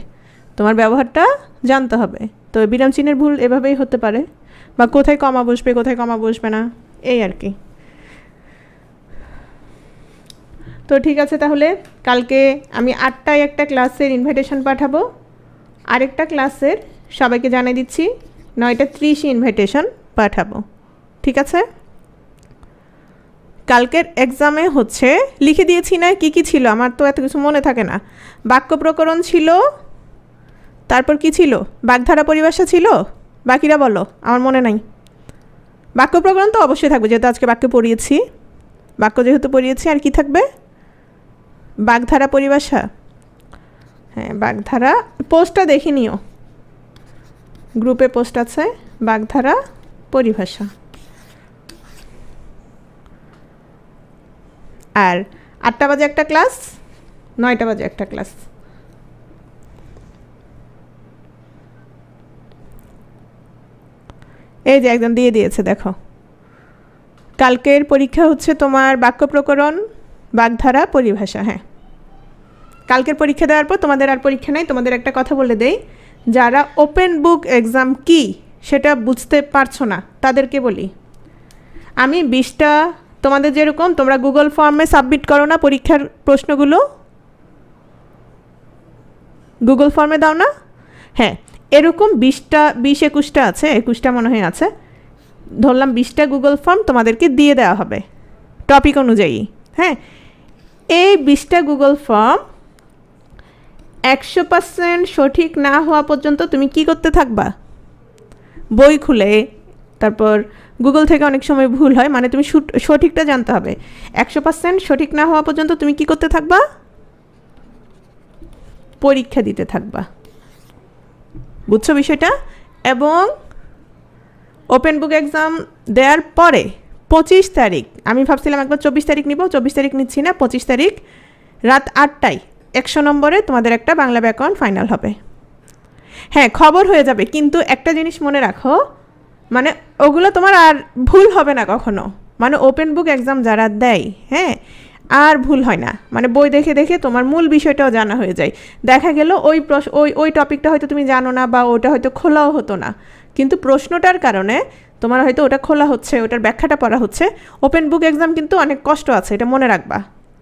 তোমার ব্যবহারটা জানতে হবে। তো বিরাম চিহ্নের ভুল এভাবেই হতে পারে, বা কোথায় কমা বসবে কোথায় কমা বসবে না, এই আর কি। তো ঠিক আছে, তাহলে কালকে আমি 8টায় একটা ক্লাসের ইনভাইটেশন পাঠাবো, আরেকটা ক্লাসের সবাইকে জানিয়ে দিচ্ছি 9:30 ইনভাইটেশন পাঠাবো। ঠিক আছে? কালকের এক্সামে হচ্ছে লিখে দিয়েছি না কি কি ছিল, আমার তো এত কিছু মনে থাকে না। বাক্য প্রকরণ ছিল, তারপর কি ছিল, বাগধারা পরিভাষা ছিল, বাকিরা বলো, আমার মনে নাই। বাক্য প্রকরণ তো অবশ্যই থাকবে, যেহেতু আজকে বাক্য পড়িয়েছি, বাক্য যেহেতু পড়িয়েছি। আর কি থাকবে? বাগধারা পরিভাষা। হ্যাঁ, বাগধারা। পোস্টটা দেখে নিও, গ্রুপে পোস্ট আছে, বাগধারা পরিভাষা। আর 8টা বাজে একটা ক্লাস, 9টা বাজে একটা ক্লাস। এই যে একদম দিয়ে দিয়েছে, দেখো। কালকের পরীক্ষা হচ্ছে তোমার বাক্য প্রকরণ, বাগধারা পরিভাষা। হ্যাঁ, কালকের পরীক্ষা দেওয়ার পর তোমাদের আর পরীক্ষা নাই। তোমাদের একটা কথা বলে দেই, যারা ওপেন বুক এক্সাম কি সেটা বুঝতে পারছো না তাদেরকে বলি, আমি 20টা, তোমাদের যেরকম তোমরা গুগল ফর্মে সাবমিট করো না পরীক্ষার প্রশ্নগুলো, গুগল ফর্মে দাও না? হ্যাঁ, এরকম 20-21টা আছে, 21টা মনে হয় আছে, ধরলাম 20টা গুগল ফর্ম তোমাদেরকে দিয়ে দেওয়া হবে টপিক অনুযায়ী। হ্যাঁ, এই 20টা গুগল ফর্ম 100% সঠিক না হওয়া পর্যন্ত তুমি কি করতে থাকবা? বই খুলে, তারপর গুগল থেকে অনেক সময় ভুল হয়, মানে তুমি সঠিকটা জানতে হবে। 100% সঠিক না হওয়া পর্যন্ত তুমি কি করতে থাকবা? পরীক্ষা দিতে থাকবা। বুঝছো বিষয়টা? এবং ওপেন বুক এক্সাম দেওয়ার পরে 25 তারিখ, আমি ভাবছিলাম একবার 24 তারিখ নিব, 24 তারিখ নিচ্ছি না, 25 তারিখ রাত 8টায় 100 নম্বরে তোমাদের একটা বাংলা ব্যাকরণ ফাইনাল হবে। হ্যাঁ, খবর হয়ে যাবে, কিন্তু একটা জিনিস মনে রাখো, মানে ওগুলো তোমার আর ভুল হবে না কখনো। মানে ওপেন বুক এক্সাম যারা দেয়, হ্যাঁ, আর ভুল হয় না। মানে বই দেখে দেখে তোমার মূল বিষয়টাও জানা হয়ে যায়। দেখা গেল ওই টপিকটা হয়তো তুমি জানো না, বা ওটা হয়তো খোলাও হতো না, কিন্তু প্রশ্নটার কারণে তোমার হয়তো ওটা খোলা হচ্ছে, ওটার ব্যাখ্যাটা পড়া হচ্ছে। ওপেন বুক এক্সাম কিন্তু অনেক কষ্ট আছে, এটা মনে রাখবা।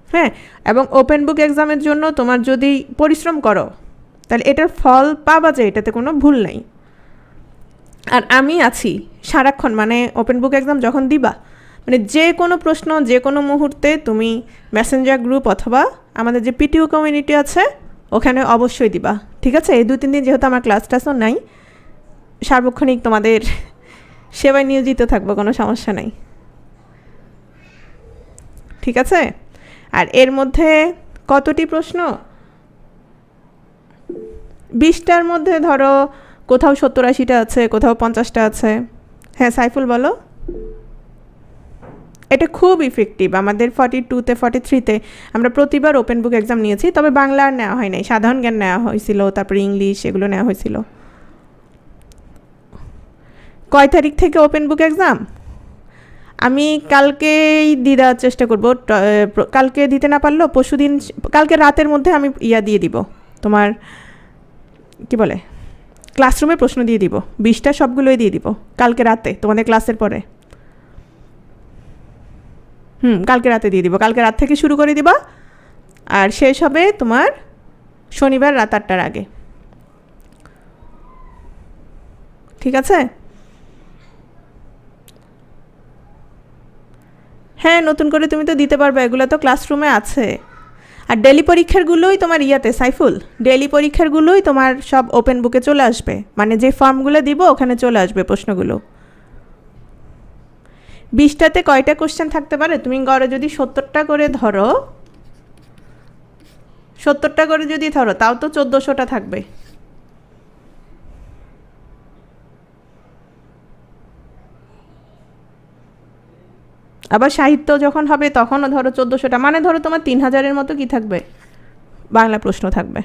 হ্যাঁ, এবং ওপেন বুক এক্সামের জন্য তোমার যদি পরিশ্রম করো তাহলে এটার ফল পাবা, যে এটাতে কোনো ভুল নেই। আর আমি আছি সারাক্ষণ, মানে ওপেন বুক এক্সাম যখন দিবা, মানে যে কোনো প্রশ্ন যে কোনো মুহূর্তে তুমি মেসেঞ্জার গ্রুপ অথবা আমাদের যে পিটিও কমিউনিটি আছে ওখানে অবশ্যই দিবা। ঠিক আছে? এই 2-3 দিন যেহেতু আমার ক্লাস টাসও নাই, সার্বক্ষণিক তোমাদের সেবায় নিয়োজিত থাকবো, কোনো সমস্যা নাই। ঠিক আছে? আর এর মধ্যে কতটি প্রশ্ন? 20টার মধ্যে ধরো কোথাও 70-80টা আছে, কোথাও 50টা আছে। হ্যাঁ সাইফুল বলো। এটা খুব ইফেক্টিভ। আমাদের 42-তে 43-তে আমরা প্রতিবার ওপেন বুক এক্সাম নিয়েছি, তবে বাংলা আর নেওয়া হয় নাই, সাধারণ জ্ঞান নেওয়া হয়েছিল, তারপরে ইংলিশ, এগুলো নেওয়া হয়েছিল। কয় তারিখ থেকে ওপেন বুক এক্সাম? আমি কালকেই দিয়ে দেওয়ার চেষ্টা করব। কালকে দিতে না পারলেও পরশুদিন, কালকে রাতের মধ্যে আমি দিয়ে দিব, তোমার কি বলে, ক্লাসরুমে প্রশ্ন দিয়ে দিব। 20টা সবগুলোই দিয়ে দিব কালকে রাতে, তোমাদের ক্লাসের পরে। কালকে রাতে দিয়ে দিব, কালকে রাত থেকে শুরু করে দিবা, আর শেষ হবে তোমার শনিবার রাত 8টার আগে। ঠিক আছে? হ্যাঁ, নতুন করে তুমি তো দিতে পারবে, এগুলো তো ক্লাসরুমে আছে। আর ডেলি পরীক্ষারগুলোই তোমার সাইফুল, ডেলি পরীক্ষারগুলোই তোমার সব ওপেন বুকে চলে আসবে, মানে যে ফর্মগুলো দিব ওখানে চলে আসবে প্রশ্নগুলো। 20টাতে কয়টা কোশ্চেন থাকতে পারে? তুমি গড়ে যদি 70টা করে ধরো, 70টা করে যদি ধরো, তাও তো 1400টা থাকবে। আবার সাহিত্য যখন হবে তখনও ধরো 1400টা, মানে ধরো তোমার 3000-এর মতো কি থাকবে, বাংলা প্রশ্ন থাকবে।